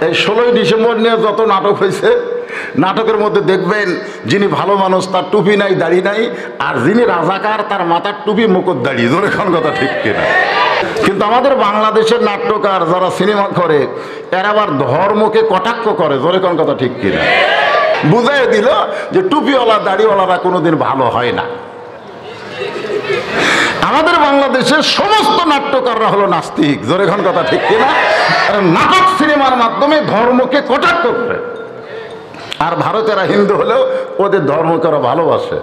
এই 16ই ডিসেম্বর নিয়ে যত নাটক হয়েছে, নাটকের মধ্যে দেখবেন যিনি ভালো মানুষ তার টুপি নাই, দাড়ি নাই, আর যিনি রাজাকার তার মাথার টুপি, মুকুট, দাড়ি। জোরে কোন কথা ঠিক কিনা? কিন্তু আমাদের বাংলাদেশের নাট্যকার যারা সিনেমা করে এরা আবার ধর্মকে কটাক্ষ করে। জোরে কোন কথা ঠিক কিনা? বুঝাই দিল যে টুপিওয়ালা দাড়িওয়ালারা কোনোদিন ভালো হয় না। আমাদের বাংলাদেশের সমস্ত নাট্যকাররা হলো নাস্তিক। জোরে কোন কথা ঠিক কিনা? নাটক সিনেমার মাধ্যমে ধর্মকে কটাক্ষ করে। আর ভারতেরা হিন্দু হলেও ওদের ধর্মকে ওরা ভালোবাসে।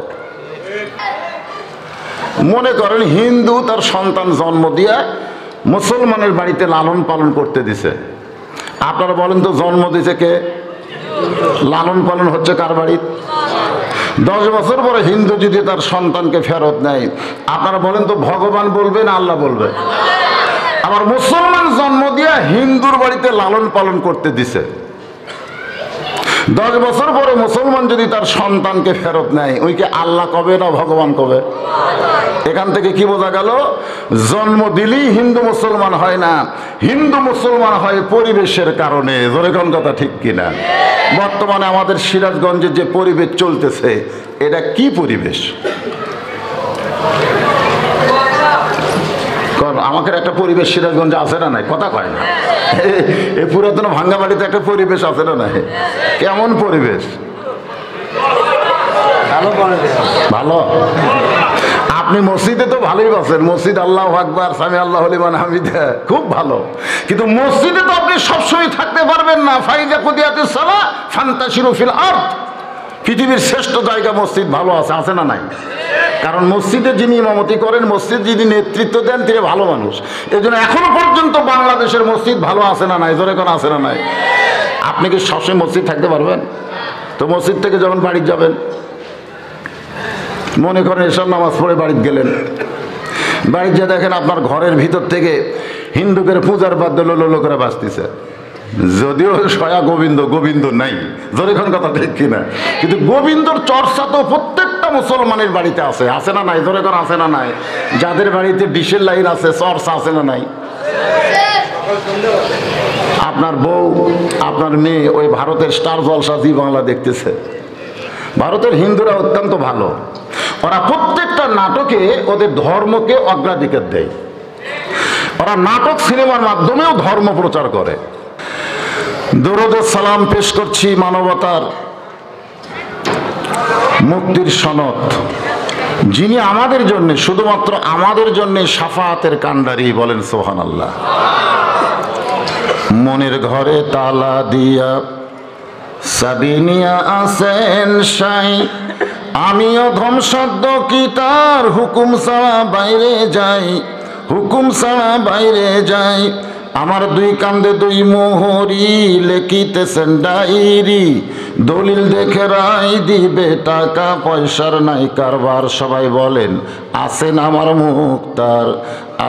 মনে করেন হিন্দু তার সন্তান জন্ম দিয়ে মুসলমানের বাড়িতে লালন পালন করতে দিছে। আপনারা বলেন তো জন্ম দিছে কে? লালন পালন হচ্ছে কার বাড়ি? 10 বছর পরে হিন্দু যদি তার সন্তানকে ফেরত নেয়, আপনারা বলেন তো ভগবান বলবে না আল্লাহ বলবে? আবার মুসলমান জন্ম দিয়ে হিন্দুর বাড়িতে লালন পালন করতে দিছে। 10 বছর পরে মুসলমান যদি তার সন্তানকে ফেরত নেয়, ওইকে আল্লাহ কবে না ভগবান কবে? এখান থেকে কি বোঝা গেল? জন্ম দিলেই হিন্দু মুসলমান হয় না, হিন্দু মুসলমান হয় পরিবেশের কারণে। জোরে কোন কথা ঠিক কিনা? বর্তমানে আমাদের সিরাজগঞ্জে যে পরিবেশ চলতেছে, এটা কি পরিবেশ? আমাদের একটা পরিবেশ সিরাজগঞ্জে আছে না নাই? কথা কয় না। এই পুরাতন ভাঙ্গা বাড়িতে একটা পরিবেশ আছে না নাই? কেমন পরিবেশ? ভালো। আপনি মসজিদে তো ভালোই বাসেন, মসজিদ আল্লাহু আকবার, সামি আল্লাহু লিমান হামিদা, খুব ভালো। কিন্তু মসজিদে তো আপনি সবসময় থাকতে পারবেন না। ফাইজা কুদিয়াতিস সালাহ ফান্তাশিরু ফিল আরদ। পৃথিবীর শ্রেষ্ঠ জায়গা মসজিদ ভালো আছে, আছে না নাই? কারণ মসজিদে যিনি ইমামতি করেন, মসজিদ যিনি নেতৃত্ব দেন, তিনি ভালো মানুষ। এই জন্য এখনো পর্যন্ত বাংলাদেশের মসজিদ ভালো আছে না নাই? জোরে কোন আছে না নাই? আপনি কি সবসময় মসজিদ থাকতে পারবেন? তো মসজিদ থেকে যখন বাড়ি যাবেন, মনে করেন এসব নামাজ পড়ে বাড়িতে গেলেন, বাড়িতে যে দেখেন আপনার ঘরের ভিতর থেকে হিন্দুদের পূজার বাদ্য লোলো করে বাজতেছে। যদিও সয়া গোবিন্দ, গোবিন্দ নাই। জোরে কোন কথা ঠিক কিনা? কিন্তু গোবিন্দর চর্চা তো প্রত্যেকটা মুসলমানের বাড়িতে আছে, আছে না নাই? জোরে কোন আছে না নাই? যাদের বাড়িতে ডিশের লাইন আছে, চর্চা আছে না নাই? আপনার বউ, আপনার মেয়ে ওই ভারতের স্টার জলসা জি বাংলা দেখতেছে। ভারতের হিন্দুরা অত্যন্ত ভালো, ওরা প্রত্যেকটা নাটকে ওদের ধর্মকে অগ্রাধিকার দেয়। ওরা নাটক সিনেমার মাধ্যমেও ধর্ম প্রচার করে। দরুদ ও সালাম পেশ করছি মানবতার মুক্তির সনদ, যিনি আমাদের জন্য, শুধুমাত্র আমাদের জন্য শাফাআতের কান্ডারি। বলেন সুবহানাল্লাহ। মনের ঘরে তালা দিয়া সাবিনিয়া আসেন সাই, আমিও ধ্বংসদ্য কি তার হুকুম ছাড়া বাইরে যাই, হুকুম ছাড়া বাইরে যাই। আমার 2 কান্দে 2 মোহরি, লেখিতেছেন ডায়েরি, দলিল দেখে রায় দিবে, টাকা পয়সার নাই কারবার। সবাই বলেন আছেন আমার মুক্তার,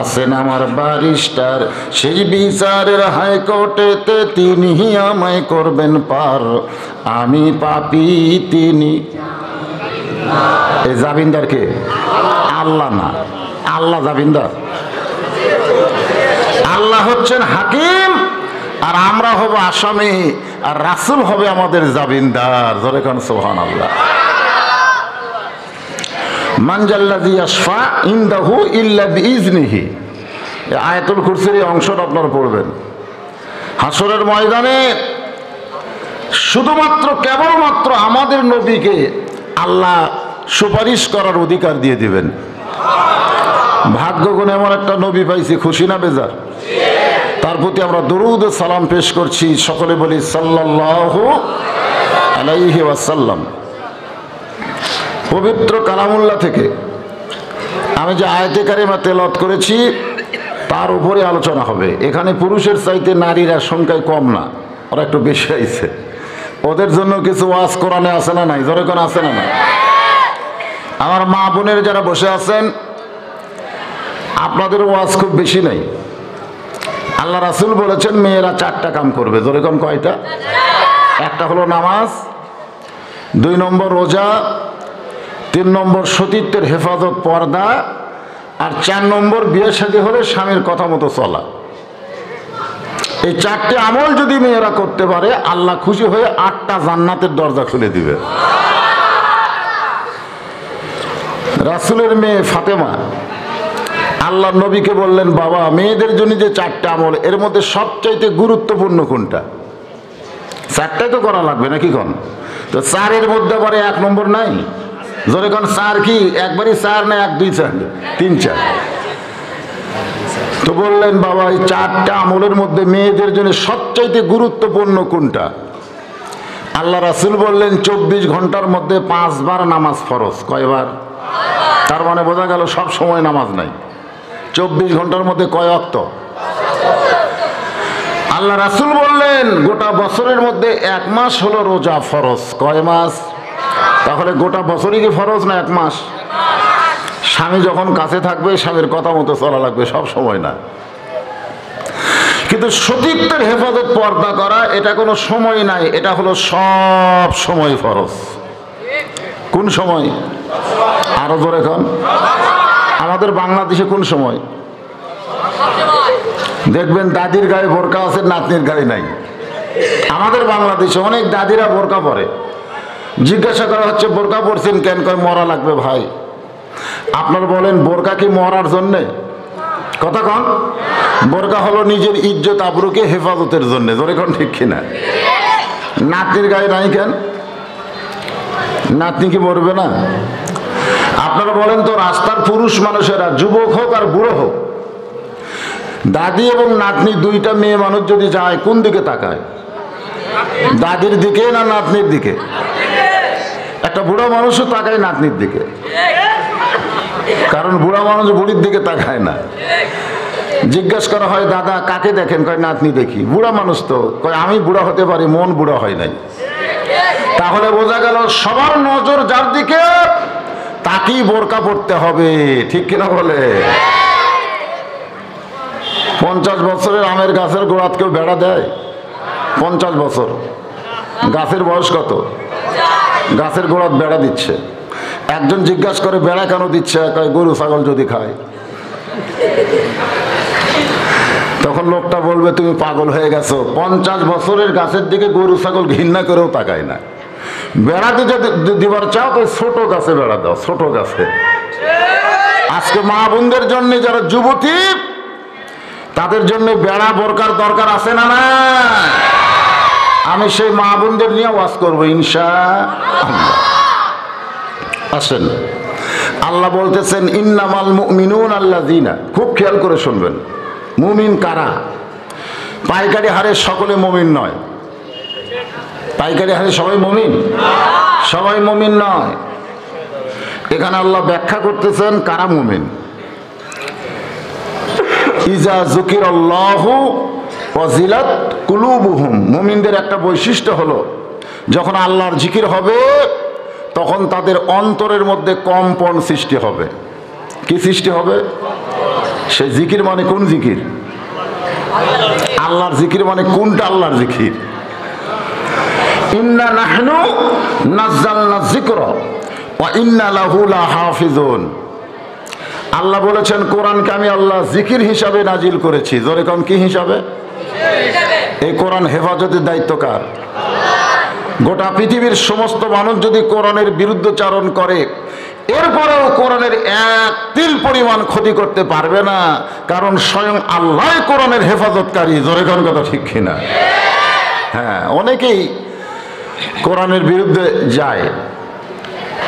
আছেন আমার ব্যারিস্টার, সেই বিচারের হাইকোর্টেতে তিনি আমায় করবেন পার। আমি পাপী, তিনি। এই জামিনদার কে? আল্লাহ না, আল্লাহ জামিনদার। আল্লাহ হচ্ছেন হাকিম, আর আমরা হব আসামি, আর রাসূল হবে আমাদের জামিনদার। জোরে কোন সুবহানাল্লাহ। মান জাল্লাযী ইয়াশফা ইনদাহু ইল্লা বিইজনিহি। এই আয়াতুল কুরসির এই অংশটা আপনারা পড়বেন। হাসরের ময়দানে শুধুমাত্র কেবলমাত্র আমাদের নবীকে আল্লাহ সুপারিশ করার অধিকার দিয়ে দিবেন। ভাগ্য গুণে এমন একটা নবী পাইছি, খুশি না বেজার? তার প্রতি আমরা দরুদ ও সালাম পেশ করছি। সকলে বলি সাল্লাল্লাহু আলাইহি ওয়াসাল্লাম। পবিত্র কালামুল্লাহ থেকে আমি যে আয়াতে কারিমা তেলাওয়াত করেছি তার উপরে আলোচনা হবে। এখানে পুরুষের চাইতে নারীরা সংখ্যায় কম না, ওরা একটু বেশি আইছে। ওদের জন্য কিছু ওয়াজ কোরআনে আছে না নাই? জোরে কোন আছে না নাই? আমার মা বোনের যারা বসে আছেন, আপনাদের ওয়াজ খুব বেশি নাই। আল্লাহ রাসূল বলেছেন মেয়েরা 4টা কাম করবে। জোরে কোন কয়টা? একটা হলো নামাজ, 2 নম্বর রোজা, 3 নম্বর সতীত্বের হেফাজত পর্দা, আর 4 নম্বর বিয়ে শাদী হলে স্বামীর কথা মতো চলা। এই 4টে আমল যদি মেয়েরা করতে পারে আল্লাহ খুশি হয়ে 8টা জান্নাতের দরজা খুলে দিবে। রাসূলের মেয়ে ফাতেমা আল্লাহ নবীকে বললেন, বাবা মেয়েদের জন্য যে 4টে আমল এর মধ্যে সবচাইতে গুরুত্বপূর্ণ কোনটা? 4টাই তো করা লাগবে নাকি কোন? তো 4-এর মধ্যে আবার 1 নম্বর নাই? জোরে কোন 4 কি? একবারই 4 না 1 2 4 3 4? তো বললেন বাবা এই 4টা আমলের মধ্যে মেয়েদের জন্য সবচাইতে গুরুত্বপূর্ণ কোনটা? আল্লাহ রাসূল বললেন 24 ঘন্টার মধ্যে 5 বার নামাজ ফরজ। কয়বার? তার মানে বোঝা গেল সব সময় নামাজ নাই। 24 ঘন্টার মধ্যে কয় ওয়াক্ত? আল্লাহ রাসূল বললেন গোটা বছরের মধ্যে 1 মাস হলো রোজা ফরজ। কয় মাস? তাহলে গোটা বছরই কি ফরজ না 1 মাস? স্বামী যখন কাছে থাকবে স্বামীর কথা মতো চলা লাগবে, সব সময় না। কিন্তু সতীত্বের হেফাজত পর্দা করা এটা কোনো সময় নাই, এটা হলো সব সময় ফরজ। কোন সময়? আরো জোরে এখন আমাদের বাংলাদেশে কোন সময়? দেখবেন দাদির গায়ে বোরকা আছে, নাতনির গায়ে নাই। আমাদের বাংলাদেশে অনেক দাদিরা বোরকা পরে। জিজ্ঞাসা করা হচ্ছে বোরকা পরছেন কেন? কয় মরা লাগবে ভাই। আপনার বলেন বোরকা কি মরার জন্যে? কথা কন। বোরকা হলো নিজের ইজ্জত আবরুকে হেফাজতের জন্য। জোরে কোন ঠিক কিনা? নাতনির গায়ে নাই কেন? নাতনি কি মরবে না? আপনারা বলেন তো রাস্তার পুরুষ মানুষেরা যুবক হোক আর বুড়ো হোক, দাদি এবং নাতনি দুইটা মেয়ে মানুষ যদি যায় কোন দিকে তাকায়? দাদির দিকে না নাতনির দিকে? একটা বুড়া মানুষও তাকায় নাতনির দিকে, কারণ বুড়া মানুষ বুড়ির দিকে তাকায় না। জিজ্ঞেস করা হয় দাদা কাকে দেখেন? কয় নাতনি দেখি। বুড়া মানুষ তো কয় আমি বুড়া হতে পারি, মন বুড়া হয় নাই। তাহলে বোঝা গেল সবার নজর যার দিকে তাকেই বোরকা পড়তে হবে, ঠিক কিনা বলে? 50 বছরের আমের গাছের গোড়াত কেউ বেড়া দেয়? 50 বছর গাছের বয়স কত? গাছের গোড়াত বেড়া দিচ্ছে। একজন জিজ্ঞাসা করে বেড়া কেন দিচ্ছে? কয় গরু ছাগল যদি খায়। তখন লোকটা বলবে তুমি পাগল হয়ে গেছো, 50 বছরের গাছের দিকে গরু ছাগল ঘৃণা করেও তাকায় না। বেড়া দিবার চাও তো ছোট গাছে বেড়া দাও, ছোট গাছে। আজকে মা বোনদের জন্য যারা যুবতী তাদের জন্য বেড়া বোরকার দরকার আছে না? না, আমি সেই মা বোনদের নিয়ে ওয়াজ করবো ইনশাআল্লাহ। আসেন, আল্লাহ বলতেছেন ইন্নামাল মুমিনুন আল্লাযিনা, খুব খেয়াল করে শুনবেন। মুমিন কারা? পাইকারি হারে সকলে মুমিন নয়। পাইকারি হারে সবাই মুমিন? সবাই মুমিন নয়। এখানে আল্লাহ ব্যাখ্যা করতেছেন কারা মুমিন। ইজা যুকিরাল্লাহু ওয়াজিলাত কুলুবুহুম, মুমিনদের একটা বৈশিষ্ট্য হলো যখন আল্লাহর জিকির হবে তখন তাদের অন্তরের মধ্যে কম্পন সৃষ্টি হবে। কি সৃষ্টি হবে? সে জিকির মানে কোন জিকির? আল্লাহর জিকির মানে কোনটা? আল্লাহর জিকির। ইন্না নাহনু নাযালনা যিকরা ওয়া ইন্না লাহু লাহাফিজুন। আল্লাহ বলেছেন কোরআনকে আমি আল্লাহ জিকির হিসাবে নাজিল করেছি। জোরে কোন কি হিসাবে? এই কোরআন হেফাজতের দায়িত্ব কার? গোটা পৃথিবীর সমস্ত মানুষ যদি কোরআনের বিরুদ্ধচারণ করে এরপরেও কোরআনের 1 তিল পরিমাণ ক্ষতি করতে পারবে না, কারণ স্বয়ং আল্লাহ কোরআনের হেফাজতকারী। জোরে কোন কথা ঠিক কিনা? হ্যাঁ, অনেকেই কোরআনের বিরুদ্ধে যায়।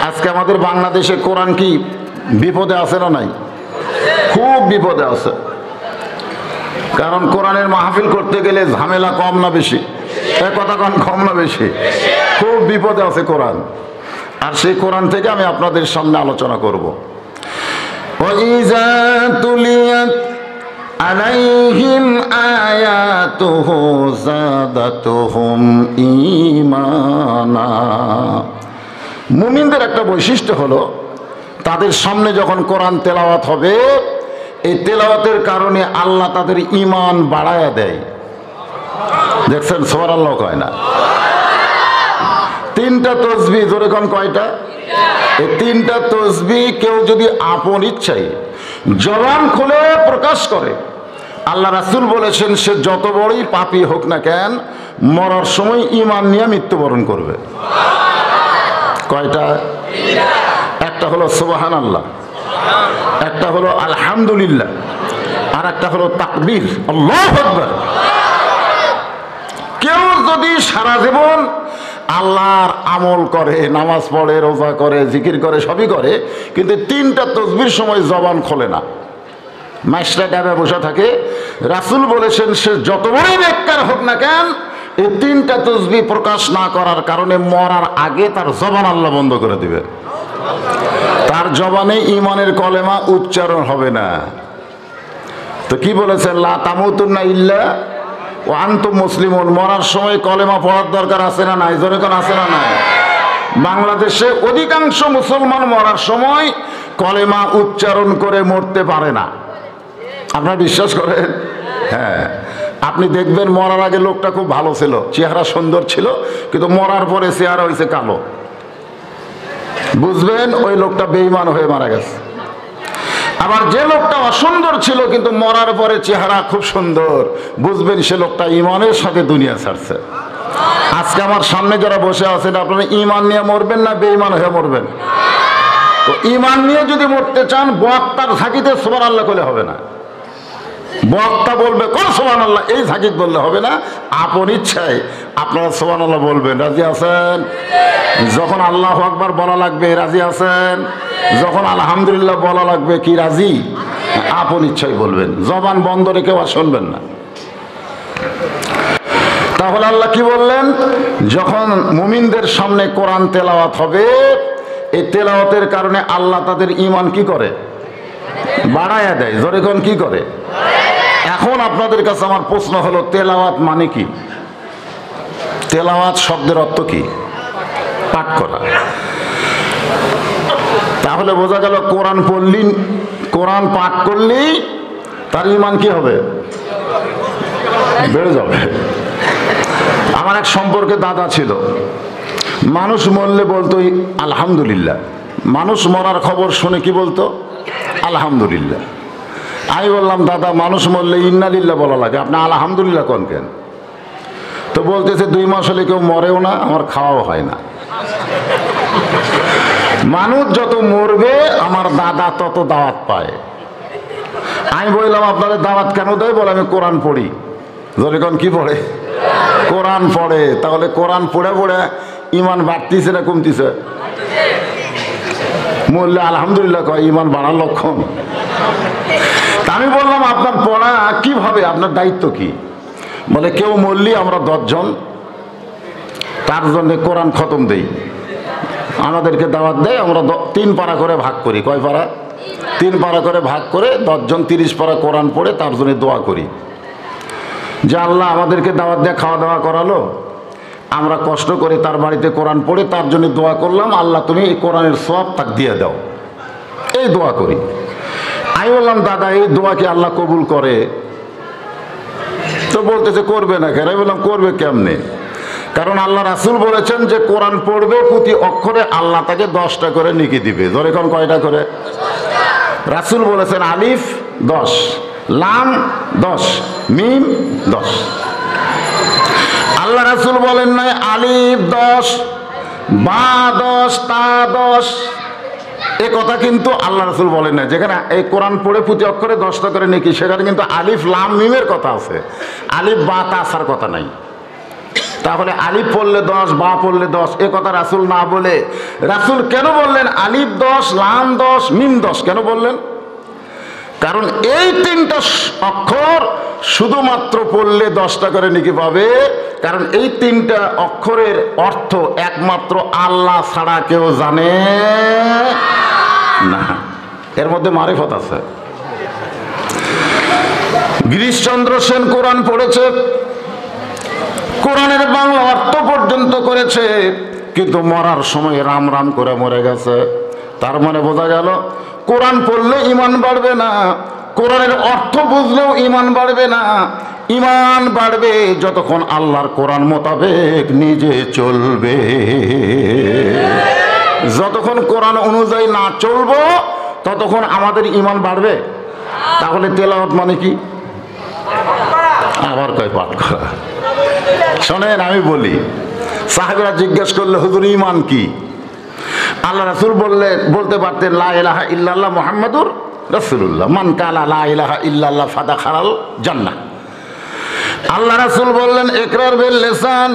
আজকে আমাদের বাংলাদেশে কোরআন কি বিপদে আছে না নাই? খুব বিপদে আছে। কারণ কোরআনের মাহফিল করতে গেলে ঝামেলা কম না বেশি? কথা কম না বেশি? খুব বিপদে আছে কোরআন। আর সেই কোরআন থেকে আমি আপনাদের সামনে আলোচনা করব। ওয়াইযা তুলিয়াত আলাইহিম আয়াতুহু যাদাতুহুম ঈমানা। মুমিনদের একটা বৈশিষ্ট্য হলো তাদের সামনে যখন কোরআন তেলাওয়াত হবে এই তেলাওয়াতের কারণে আল্লাহ তাদের ঈমান বাড়ায়া দেয়। দেখছেন সুবহানাল্লাহ কয় না? 3টা তাসবিহ। জোরে কোন কয়টা? এই 3টা তাসবিহ কেউ যদি আপন ইচ্ছায় জবান খুলে প্রকাশ করে আল্লাহ রাসূল বলেছেন সে যত বড়ই পাপী হোক না কেন মরার সময় ঈমান নিয়ে মৃত্যুবরণ করবে। কয়টা? একটা হলো সুবহানাল্লাহ, একটা হলো আলহামদুলিল্লাহ, আর একটা হলো তাকবীর, আল্লাহু আকবার। কেউ যদি সারা জীবন আল্লাহর আমল করে, নামাজ পড়ে, রোজা করে, জিকির করে, সবই করে, কিন্তু তিনটা তাসবির সময় জবান খোলে না, মাইশরা ডাবে বসে থাকে, রাসূল বলেছেন সে যত বড়ই নেককার হোক না কেন এই তিনটা তাসবিহ প্রকাশ না করার কারণে মরার আগে তার জবান আল্লাহ বন্ধ করে দিবে। তার জবানে ঈমানের কলেমা উচ্চারণ হবে না। তো কি বলেছেন? লা তামুতুন্না ইল্লা ওয়া আনতুম মুসলিমুন। মরার সময় কলেমা পড়ার দরকার আছে না নাই? জোরে কোন আছে না নাই? বাংলাদেশে অধিকাংশ মুসলমান মরার সময় কলেমা উচ্চারণ করে মরতে পারে না। আপনারা বিশ্বাস করেন? হ্যাঁ, আপনি দেখবেন মরার আগে লোকটা খুব ভালো ছিল, চেহারা সুন্দর ছিল, কিন্তু মরার পরে চেহারা হয়েছে কালো। বুঝবেন ওই লোকটা বেঈমান হয়ে মারা গেছে। আবার যে লোকটা অসুন্দর ছিল কিন্তু মরার পরে চেহারা খুব সুন্দর, বুঝবেন সে লোকটা ঈমানের সাথে দুনিয়া ছাড়ছে। আজকে আমার সামনে যারা বসে আছেন আপনারা ঈমান নিয়ে মরবেন না বেঈমান হয়ে মরবেন? তো ঈমান নিয়ে যদি মরতে চান বক্তার ঝাঁকিতে সুবহানাল্লাহ বলে হবে না। বক্তা বলবে কোন সুবহানাল্লাহ, এই ঝাঁকিত বললে হবে না। আপন ইচ্ছায় আপনারা সুবহানাল্লাহ বলবেন। রাজি আছেন? যখন আল্লাহু আকবার বলা লাগবে রাজি আছেন? যখন আলহামদুলিল্লাহ বলা লাগবে কি রাজি? আপন ইচ্ছায় বলবেন, জবান বন্ধ রেখে আর শুনবেন না। তাহলে আল্লাহ কি বললেন? যখন মুমিনদের সামনে কোরআন তেলাওয়াত হবে, এই তেলাওয়াতের কারণে আল্লাহ তাদের ঈমান কি করে? বাড়ায়া দেয়। জোরে কোন কি করে? এখন আপনাদের কাছে আমার প্রশ্ন হলো তেলাওয়াত মানে কি? তেলাওয়াত শব্দের অর্থ কি? পাঠ করা। তাহলে বোঝা গেল কোরআন পড়লি, কোরআন পাঠ করলেই তার ঈমান কি হবে? বেড়ে যাবে। আমার এক সম্পর্কে দাদা ছিল, মানুষ মরলে বলতো আলহামদুলিল্লাহ। মানুষ মরার খবর শুনে কি বলতো? আলহামদুলিল্লাহ। আমি বললাম দাদা মানুষ মরলে ইন্নালিল্লাহ বলা লাগে, আপনি আলহামদুলিল্লাহ কোন কেন? তো বলতেছে 2 মাস হলে কেউ মরেও না, আমার খাওয়াও হয় না। মানুষ যত মরবে আমার দাদা তত দাওয়াত পায়। আমি বললাম আপনাদের দাওয়াত কেন দেয়? বলে আমি কোরআন পড়ি। যখন কি পড়ে? কোরআন পড়ে। তাহলে কোরআন পড়ে পড়ে ঈমান বাড়তিছে না কমতিছে? মরলে আলহামদুলিল্লাহ কয়, ঈমান বাড়ার লক্ষণ। আমি বললাম আপনার পড়া কিভাবে, আপনার দায়িত্ব কি? বলে কেউ মরলি আমরা 10 জন তার জন্য কোরআন খতম দেই, আমাদেরকে দাওয়াত দেয়, আমরা 3 পারা করে ভাগ করি। কয় পারা? 3 পারা করে ভাগ করে 10 জন 30 পারা কোরআন পড়ে তার জন্য দোয়া করি যে আল্লাহ আমাদেরকে দাওয়াত দিয়ে খাওয়া দাওয়া করালো, আমরা কষ্ট করে তার বাড়িতে কোরআন পড়ে তার জন্য দোয়া করলাম, আল্লাহ তুমি এই কোরআনের সওয়াব তাকে দিয়ে দাও, এই দোয়া করি। আমি বললাম দাদা এই দোয়া কি আল্লাহ কবুল করে? তো বলতেছে করবে না কেন? আমি বললাম করবে কেমনে? কারণ আল্লাহ রাসূল বলেছেন যে কোরআন পড়বে প্রতি অক্ষরে আল্লাহ তাকে 10টা করে নেকি দিবে। ধরে এখন কয়টা করে? রাসূল বলেছেন আলিফ 10, লাম 10, মিম 10। আল্লাহ রাসূল বলেন নাই আলিফ 10, বা 10, তা 10। এ কথা কিন্তু আল্লাহ রাসূল বলেন না। যেখানে এই কোরআন পড়ে প্রতি অক্ষরে 10টা করে নেকি, সেখানে কিন্তু আলিফ লাম মিমের কথা আছে, আলিফ বা তা আসার কথা নাই। তাহলে আলিফ পড়লে 10, বা পড়লে 10, এ কথা রাসূল না বলে রাসূল কেন বললেন আলিফ 10, লাম 10, মিম 10 কেন বললেন? কারণ এই 3টা অক্ষর শুধুমাত্র পড়লে 10টা করে নেকি পাবে। কারণ এই 3টা অক্ষরের অর্থ একমাত্র আল্লাহ ছাড়া কেউ জানে না, এর মধ্যে মারিফত আছে। গিরিশচন্দ্র সেন কোরআন পড়েছে, কোরআনের বাংলা অর্থ পর্যন্ত করেছে, কিন্তু মরার সময় রাম রাম করে মরে গেছে। তার মানে বোঝা গেল কোরআন পড়লে ঈমান বাড়বে না, কোরআনের অর্থ বুঝলেও ঈমান বাড়বে না। ঈমান বাড়বে যতক্ষণ আল্লাহর কোরআন মোতাবেক নিজে চলবে। যতক্ষণ কোরআন অনুযায়ী না চলবো ততক্ষণ আমাদের ঈমান বাড়বে। তাহলে তেলাওয়াত মানে কি? আবার কয় পাঠ করা। শোনেন আমি বলি, সাহাবীরা জিজ্ঞেস করলে হুজুর ঈমান কি? আল্লাহ রাসূল বলতে পারতেন লা ইলাহা ইল্লাল্লাহ মুহাম্মাদুর রাসূলুল্লাহ, মান কালা লা ইলাহা ইল্লাল্লাহ ফাদাখালাল জান্নাহ। আল্লাহ রাসূল বললেন ইকরার বিল লিসান,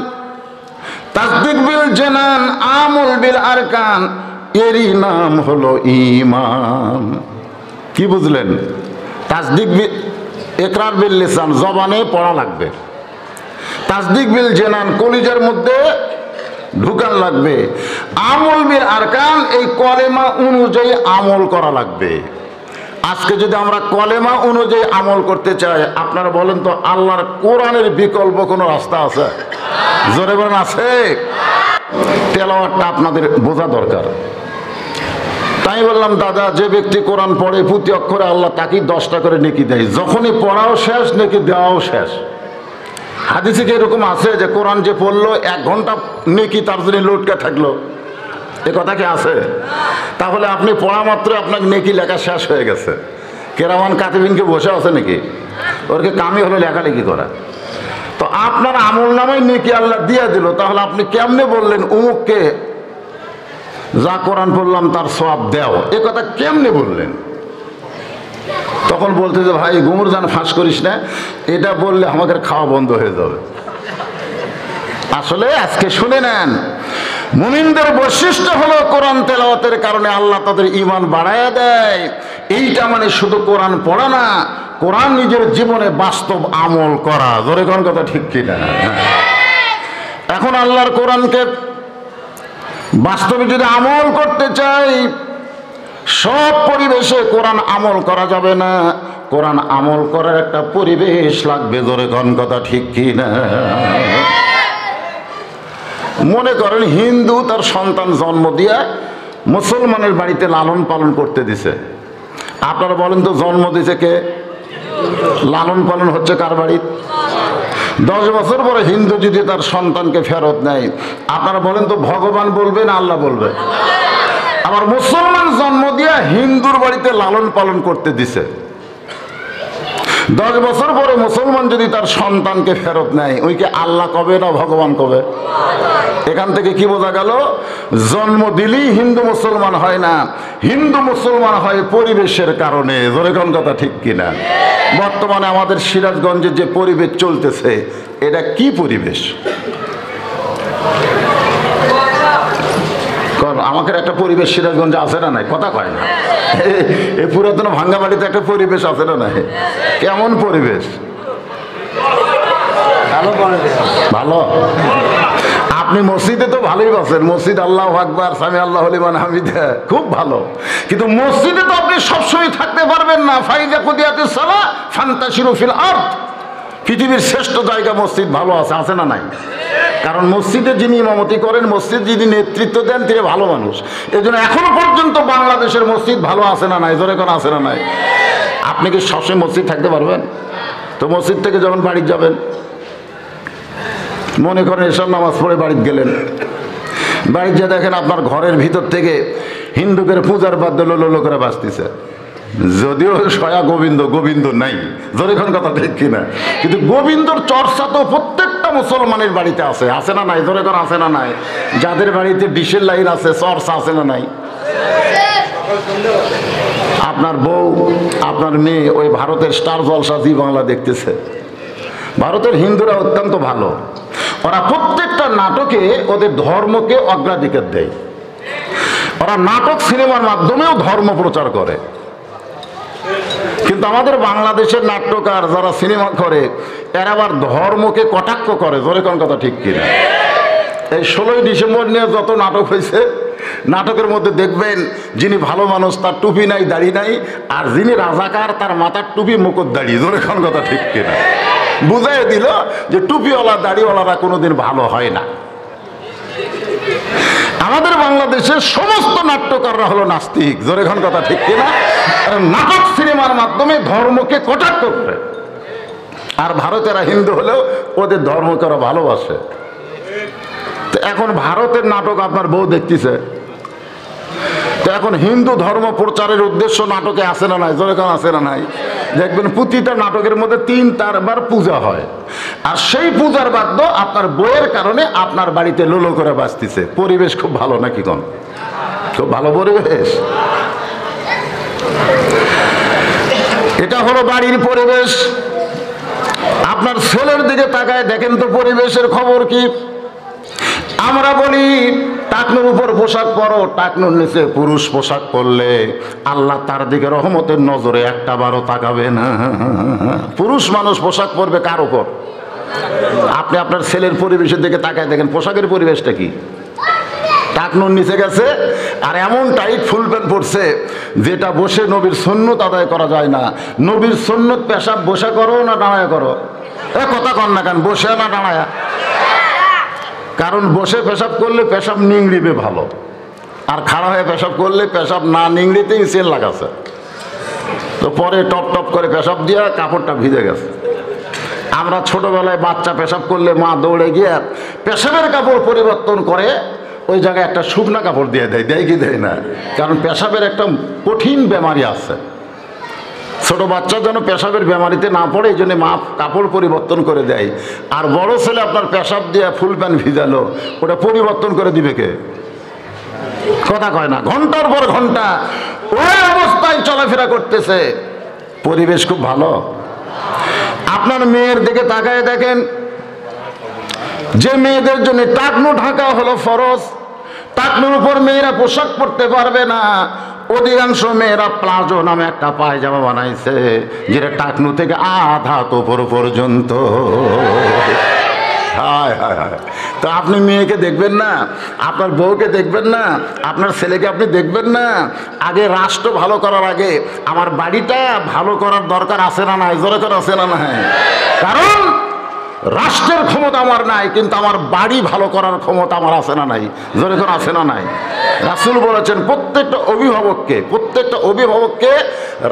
তাসদিক বিল জানান, আমল বিল আরকান, এরই নাম হলো ঈমান। কি বুঝলেন? তাসদিক বিল, ইকরার বিল লিসান জবানে পড়া লাগবে, তাসদিক বিল জানান কলিজার মধ্যে ঢুকান লাগবে, আমল বিল আরকান এই কলেমা অনুযায়ী আমল করা লাগবে। আজকে যদি আমরা কলেমা অনুযায়ী আমল করতে চাই, আপনারা বলেন তো আল্লাহর কোরআনের বিকল্প কোনো রাস্তা আছে? জোরে বলেন আছে? তেলাওয়াতটা আপনাদের বোঝা দরকার। তাই বললাম দাদা, যে ব্যক্তি কোরআন পড়ে প্রতি অক্ষরে আল্লাহ তাকেই 10টা করে নেকি দেয়, যখনই পড়াও শেষ নেকি দেওয়াও শেষ। হাদিসে কি এরকম আছে যে কোরআন যে পড়লো 1 ঘন্টা নেকি তার জন্য লটকে থাকলো? এ কথা কি আছে? তাহলে আপনি পড়া মাত্র আপনার নেকি লেখা শেষ হয়ে গেছে। কেরামান কাতিবিনকে বসে আছে নাকি? ওরকে কামই হলো লেখালেখি করা। তো আপনার আমল নামায় নেকি আল্লাহ দিয়ে দিল, তাহলে আপনি কেমনে বললেন অমুককে যা কোরআন পড়লাম তার সওয়াব দাও? এ কথা কেমনে বললেন? তখন বলতে যে ভাই গুমর জান ফাঁস করিস না, এটা বললে আমাদের খাওয়া বন্ধ হয়ে যাবে। আসলে আজকে শুনে নেন, মুমিনদের বৈশিষ্ট্য হলো কোরআন তেলাওয়াতের কারণে আল্লাহ তাদের ঈমান বাড়ায়া দেয়। এইটা মানে শুধু কোরআন পড়া না, কোরআন নিজের জীবনে বাস্তব আমল করা। জোরে কোন কথা ঠিক কিনা? এখন আল্লাহর কোরআনকে বাস্তবে যদি আমল করতে চাই, সব পরিবেশে কোরআন আমল করা যাবে না, কোরআন আমল করার একটা পরিবেশ লাগবে। জোরে কোন কথা ঠিক কিনা? মনে করেন হিন্দু তার সন্তান জন্ম দিয়া মুসলমানের বাড়িতে লালন পালন করতে দিছে। আপনারা বলেন তো জন্ম দিছে কে? লালন পালন হচ্ছে কার বাড়ি? 10 বছর পরে হিন্দু যদি তার সন্তানকে ফেরত নেয়, আপনারা বলেন তো ভগবান বলবে না আল্লাহ বলবে? আবার মুসলমান জন্ম দিয়া হিন্দুর বাড়িতে লালন পালন করতে দিছে, 10 বছর পরে মুসলমান যদি তার সন্তানকে ফেরত নেয়, ওইকে আল্লাহ কবে না ভগবান কবে? এখান থেকে কি বোঝা গেল? জন্ম দিলেই হিন্দু মুসলমান হয় না, হিন্দু মুসলমান হয় পরিবেশের কারণে। জোরে কোন কথা ঠিক কিনা? বর্তমানে আমাদের সিরাজগঞ্জে যে পরিবেশ চলতেছে, এটা কি পরিবেশ? আমাকে একটা পরিবেশ সিরাজগঞ্জে আছে না নাই? কথা কয় না। এই পুরাতন ভাঙ্গা বাড়িতে একটা পরিবেশ আছে না নাই? কেমন পরিবেশ? ভালো। আপনি মসজিদে তো ভালোই বসেন, মসজিদ আল্লাহু আকবার সামি আল্লাহু লিমান হামিদা, খুব ভালো। কিন্তু মসজিদে তো আপনি সবসময় থাকতে পারবেন না। ফাইজা কুদিয়াতিস সালাহ ফান্তাশিরু ফিল আরদ। পৃথিবীর শ্রেষ্ঠ জায়গা মসজিদ ভালো আছে, আছে না নাই? কারণ মসজিদে যিনি ইমামতি করেন, মসজিদ যিনি নেতৃত্ব দেন, তিনি ভালো মানুষ। এই জন্য এখনো পর্যন্ত বাংলাদেশের মসজিদ ভালো আছে না নাই? জোরে কোন আছে না নাই? আপনি কি সবসময় মসজিদ থাকতে পারবেন? তো মসজিদ থেকে যখন বাড়ি যাবেন, মনে করেন এসব নামাজ পড়ে বাড়িতে গেলেন, বাড়িতে যে দেখেন আপনার ঘরের ভিতর থেকে হিন্দুদের পূজার বাদ্য লোলো করে বাজতেছে, যদিও সয়া গোবিন্দ গোবিন্দ নাই। যখন কথা ঠিক কিনা? কিন্তু গোবিন্দর চর্চা তো প্রত্যেকটা মুসলমানের বাড়িতে আছে, আছে না নাই? ধরে কোন আছে না নাই? যাদের বাড়িতে ডিশের লাইন আছে, চর্চা আছে না নাই? আপনার বউ, আপনার মেয়ে ওই ভারতের স্টার জলসা জি বাংলা দেখতেছে। ভারতের হিন্দুরা অত্যন্ত ভালো, ওরা প্রত্যেকটা নাটকে ওদের ধর্মকে অগ্রাধিকার দেয়। ওরা নাটক সিনেমার মাধ্যমেও ধর্ম প্রচার করে। কিন্তু আমাদের বাংলাদেশের নাট্যকার যারা সিনেমা করে, এরা আবার ধর্মকে কটাক্ষ করে। জোরে কোন কথা ঠিক কিনা? এই 16ই ডিসেম্বর নিয়ে যত নাটক হয়েছে, নাটকের মধ্যে দেখবেন যিনি ভালো মানুষ তার টুপি নাই, দাড়ি নাই, আর যিনি রাজাকার তার মাথার টুপি মুকুট দাড়ি। জোরে কোন কথা ঠিক কিনা? বুঝাই দিল যে টুপিওয়ালা দাড়িওয়ালারা কোনোদিন ভালো হয় না। আমাদের বাংলাদেশের সমস্ত নাট্যকাররা হলো নাস্তিক। জোরে কোন কথা ঠিক কিনা? নাটক সিনেমার মাধ্যমে ধর্মকে কটাক্ষ করে। আর ভারতেরা হিন্দু হলেও ওদের ধর্মকে ওরা ভালোবাসে। তো এখন ভারতের নাটক আপনার বউ দেখতেছে, তো এখন হিন্দু ধর্ম প্রচারের উদ্দেশ্য নাটকে আছে না নাই, যেরকম আছে না নাই, দেখবেন প্রতিটা নাটকের মধ্যে 3-4 বার পূজা হয়। আর সেই পূজার বাদ্য আপনার বইয়ের কারণে আপনার বাড়িতে লোলো করে বাজতেছে। পরিবেশ খুব ভালো নাকি কোন? খুব ভালো পরিবেশ। এটা হলো বাড়ির পরিবেশ। আপনার ছেলের দিকে তাকায় দেখেন তো পরিবেশের খবর কি। আমরা বলি টাকনুর উপর পোশাক পরো, টাকনুর নিচে পুরুষ পোশাক পরলে আল্লাহ তার দিকে রহমতের নজরে একটা বারও তাকাবে না। পুরুষ মানুষ পোশাক পরবে কার উপর? আপনি আপনার ছেলের পরিবেশের দিকে তাকায় দেখেন পোশাকের পরিবেশটা কি। টাকনুর নিচে গেছে আর এমন টাইট ফুল প্যান্ট পরছে যেটা বসে নবীর সুন্নত আদায় করা যায় না। নবীর সুন্নত পেশাব বসে করো না দাঁড়ায় করো? কথা কন না কেন, বসে না দাঁড়ায়া? কারণ বসে পেশাব করলে পেশাব নিংড়িবে ভালো, আর খাড়া হয়ে পেশাব করলে পেশাব না নিংড়িতেই সেল লাগাছে। তো পরে টপ টপ করে পেশাব দিয়া কাপড়টা ভিজে গেছে। আমরা ছোটবেলায় বাচ্চা পেশাব করলে মা দৌড়ে গিয়ে পেশাবের কাপড় পরিবর্তন করে ওই জায়গায় একটা শুকনা কাপড় দিয়ে দেয়, দেয় কি দেয় না? কারণ পেশাবের একটা কঠিন বেমারি আছে। ছোট বাচ্চা যেন পেশাবের বেমারিতে না পড়ে এই জন্য মা কাপড় পরিবর্তন করে দেয়। আর বড় ছেলে আপনার পেশাব দিয়ে ফুল প্যান্ট ভিজালো, ওটা পরিবর্তন করে দিবে কে? কথা কয় না। ঘন্টার পর ঘন্টা ওই অবস্থায় চলাফেরা করতেছে। পরিবেশ খুব ভালো। আপনার মেয়ের দিকে তাকায় দেখেন, যে মেয়েদের জন্য টাকনু ঢাকা হলো ফরজ, টাকনুর উপর মেয়েরা পোশাক পরতে পারবে না। অধিকাংশ মেয়েরা প্লাজো নামে একটা পায়জামা বানাইছে যেটা টাকনু থেকে আধা তোপর পর্যন্ত। হায় হায় হায়। তো আপনি মেয়েকে দেখবেন না, আপনার বউকে দেখবেন না, আপনার ছেলেকে আপনি দেখবেন না? আগে রাষ্ট্র ভালো করার আগে আমার বাড়িটা ভালো করার দরকার আছে না নাই? জোরে করে আছে না নাই? কারণ রাষ্ট্রের ক্ষমতা আমার নাই, কিন্তু আমার বাড়ি ভালো করার ক্ষমতা আমার আছে না নাই? জোরে করে আছে না নাই? রাসূল বলেছেন প্রত্যেকটা অভিভাবককে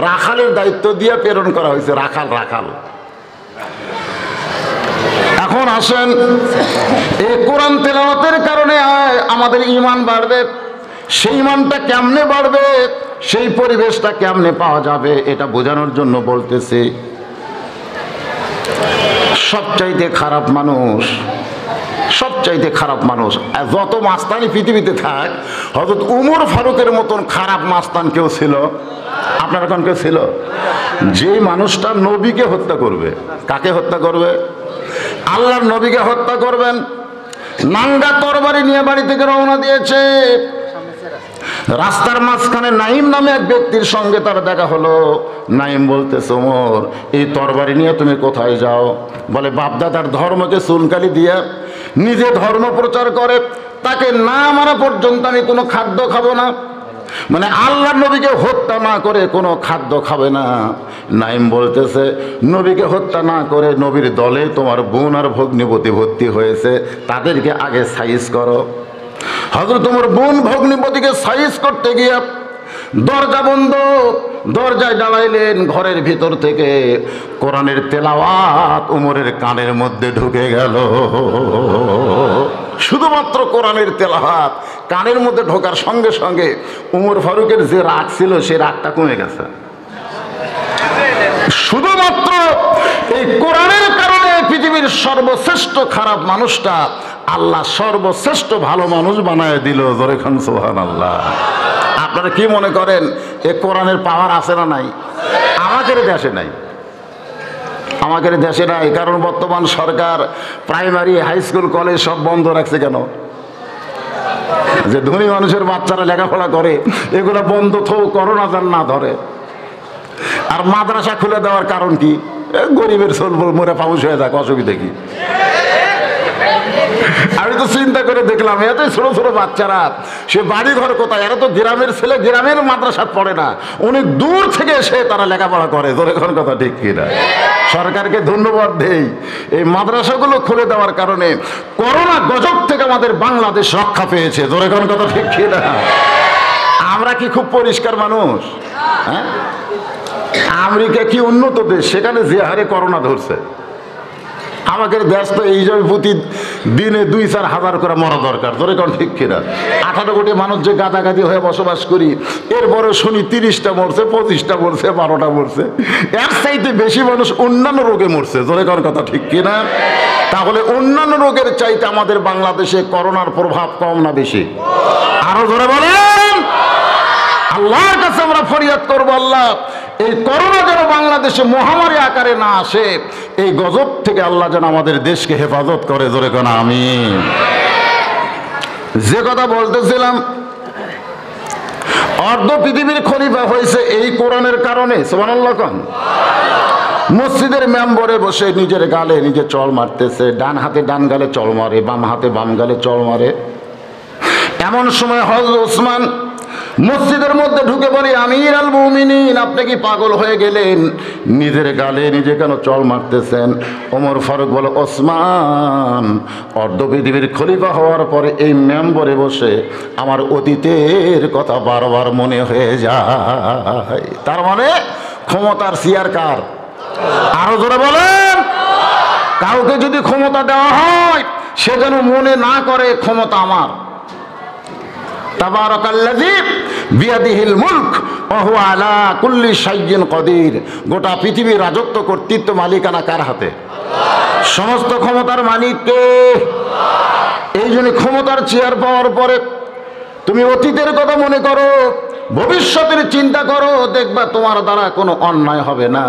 রাখালের দায়িত্ব দিয়ে প্রেরণ করা হয়েছে। রাখাল। এখন আসেন, এই কোরআন তেলাওয়াতের কারণে আমাদের ঈমান বাড়বে। সেই ঈমানটা কেমনে বাড়বে, সেই পরিবেশটা কেমনে পাওয়া যাবে, এটা বোঝানোর জন্য বলতেছি। সবচাইতে খারাপ মানুষ যত মাস্তানি পৃথিবীতে থাক, হযরত উমর ফারুকের মতন খারাপ মাস্তান কেউ ছিল? আপনার এখন কেউ ছিল? যে মানুষটা নবীকে হত্যা করবে। কাকে হত্যা করবে? আল্লাহর নবীকে হত্যা করবেন। নাঙ্গা তরবারি নিয়ে বাড়ি থেকে রওনা দিয়েছে। রাস্তার মাঝখানে নাইম নামে এক ব্যক্তির সঙ্গে তার দেখা হলো। নাইম বলতেছে, ওমর এই তরবারি নিয়ে তুমি কোথায় যাও? বলে বাপদাদার ধর্মকে চুনকালি দিয়ে নিজে ধর্ম প্রচার করে, তাকে না মারা পর্যন্ত আমি কোনো খাদ্য খাবো না। মানে আল্লাহর নবীকে হত্যা না করে কোনো খাদ্য খাবে না। নাইম বলতেছে, নবীকে হত্যা না করে নবীর দলে তোমার বোন আর ভগ্নিপতি ভর্তি হয়েছে, তাদেরকে আগে সাইজ করো। হযরত তোমার বোন ভগ্নিপতিকে সাইজ করতে গিয়ে দরজা বন্ধ, দরজায় দাঁড়াইলেন। ঘরের ভিতর থেকে কোরআনের তেলাওয়াত উমরের কানের মধ্যে ঢুকে গেল। শুধুমাত্র কোরআনের তেলাওয়াত কানের মধ্যে ঢোকার সঙ্গে সঙ্গে উমর ফারুকের যে রাগ ছিল সে রাগটা কমে গেছে। শুধুমাত্র এই কোরআনের কারণে পৃথিবীর সর্বশ্রেষ্ঠ খারাপ মানুষটা আল্লাহ সর্বশ্রেষ্ঠ ভালো মানুষ বানায় দিল। জোরে খান সুবহানাল্লাহ। আপনারা কি মনে করেন এ কোরআনের পাওয়ার আছে না নাই? আমাদের দেশে নাই, কারণ বর্তমান সরকার প্রাইমারি, হাই স্কুল, কলেজ সব বন্ধ রাখছে। কেন? যে ধনী মানুষের বাচ্চারা লেখাপড়া করে এগুলো বন্ধ করোনা যেন না ধরে। আর মাদ্রাসা খুলে দেওয়ার কারণ কি? গরিবের সোল মরে পাউস হয়ে যাক, অসুবিধা কি? আমি তো চিন্তা করে দেখলাম এত ছোট ছোট বাচ্চারা, সে বাড়ি ঘর কোথায়? এরা তো গ্রামের ছেলে, গ্রামের মাদ্রাসা পড়ে না, অনেক দূর থেকে এসে তারা লেখাপড়া করে। জোরে কোন কথা ঠিক কিনা? সরকারকে ধন্যবাদ দেই, এই মাদ্রাসাগুলো খুলে দেওয়ার কারণে করোনা গজব থেকে আমাদের বাংলাদেশ রক্ষা পেয়েছে। জোরে কোন কথা ঠিক কিনা? আমরা কি খুব পরিষ্কার মানুষ? হ্যাঁ, আমেরিকা কি উন্নত দেশ, সেখানে যে হারে করোনা ধরছে। আমাদের দেশ তো এই জন্য প্রতি দিনে 2-4 হাজার করে মরা দরকার, ধরে কোন ঠিক কিনা? 18 কোটি মানুষ যে গাদাগাদি হয়ে বসবাস করি, এরপরে শুনি 30টা মরছে, 25টা মরছে, 12টা মরছে। এর চাইতে বেশি মানুষ অন্যান্য রোগে মরছে, ধরে কোন কথা ঠিক কিনা? তাহলে অন্যান্য রোগের চাইতে আমাদের বাংলাদেশে করোনার প্রভাব কম না বেশি? আরো ধরে বলেন। আল্লাহর কাছে আমরা ফরিয়াদ করবো, আল্লাহ এই করোনা যেন বাংলাদেশে মহামারী আকারে না আসে, এই গজব থেকে আল্লাহ যেন আমাদের দেশকে হেফাজত করে, জোরে কোন আমিন। যে কথা বলতেছিলাম, অর্ধ পৃথিবীর খলিফা হয়েছে এই কোরআনের কারণে, সুবহানাল্লাহ কোন। মসজিদের মেম্বরে বসে নিজের গালে নিজে চড় মারতেছে, ডান হাতে ডান গালে চড় মারে, বাম হাতে বাম গালে চড় মারে। এমন সময় হযরত ওসমান মসজিদের মধ্যে ঢুকে বলি, আমির আল মুমিনিন, আপনি কি পাগল হয়ে গেলেন? নিজের গালে নিজে কেন চড় মারতেছেন? ওমর ফারুক বলে, ওসমান, অর্ধ পৃথিবীর খলিফা হওয়ার পরে এই মেম্বরে বসে আমার অতীতের কথা বারবার মনে হয়ে যায়। তার মানে ক্ষমতার চেয়ার কার? আরো জোরে বলেন। কাউকে যদি ক্ষমতা দেওয়া হয়, সে যেন মনে না করে ক্ষমতা আমার। তাবারাকাল্লাযী বিয়াদিহিল মুলক ওয়া হুয়া আলা কুল্লি শাইইন কদির। গোটা পৃথিবীর রাজত্ব, কর্তৃত্ব, মালিকানা কার হাতে? সমস্ত ক্ষমতার মালিক কে? এই জন্য ক্ষমতার চেয়ার পাওয়ার পরে তুমি অতীতের কথা মনে করো, ভবিষ্যতের চিন্তা করো, দেখবা তোমার দ্বারা কোনো অন্যায় হবে না।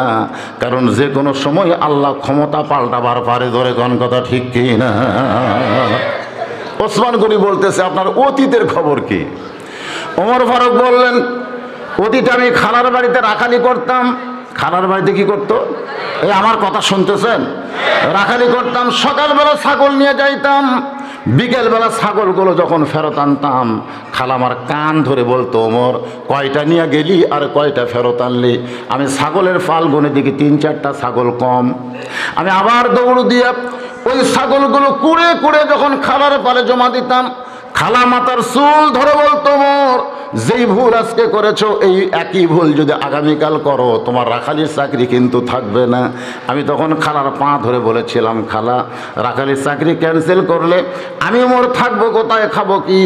কারণ যে কোনো সময় আল্লাহ ক্ষমতা পাল্টাবার পারে, ধরে কোন কথা ঠিক কি না? ওসমান গনি বলতেছে, আপনার অতীতের খবর কি? ওমর ফারুক বললেন, অতীতে আমি খালার বাড়িতে রাখালি করতাম। খালার বাড়িতে কি করতো? এই আমার কথা শুনতেছেন? রাখালি করতাম। সকালবেলা ছাগল নিয়ে যাইতাম, বিকেলবেলা ছাগলগুলো যখন ফেরত আনতাম, খালা আমার কান ধরে বলতো, ওমর, কয়টা নিয়ে গেলি আর কয়টা ফেরত আনলি? আমি ছাগলের ফাল গুনে দেখি 3-4টা ছাগল কম। আমি আবার দৌড় দিয়ে ওই ছাগলগুলো কুড়ে কুড়ে যখন খালার পালে জমা দিতাম, খালা মাথার চুল ধরে বলতো, ওমর, যেই ভুল আজকে করেছো, এই একই ভুল যদি আগামীকাল করো, তোমার রাখালির চাকরি কিন্তু থাকবে না। আমি তখন খালার পা ধরে বলেছিলাম, খালা, রাখালির চাকরি ক্যান্সেল করলে আমি ওমর থাকবো কোথায়, খাবো কি?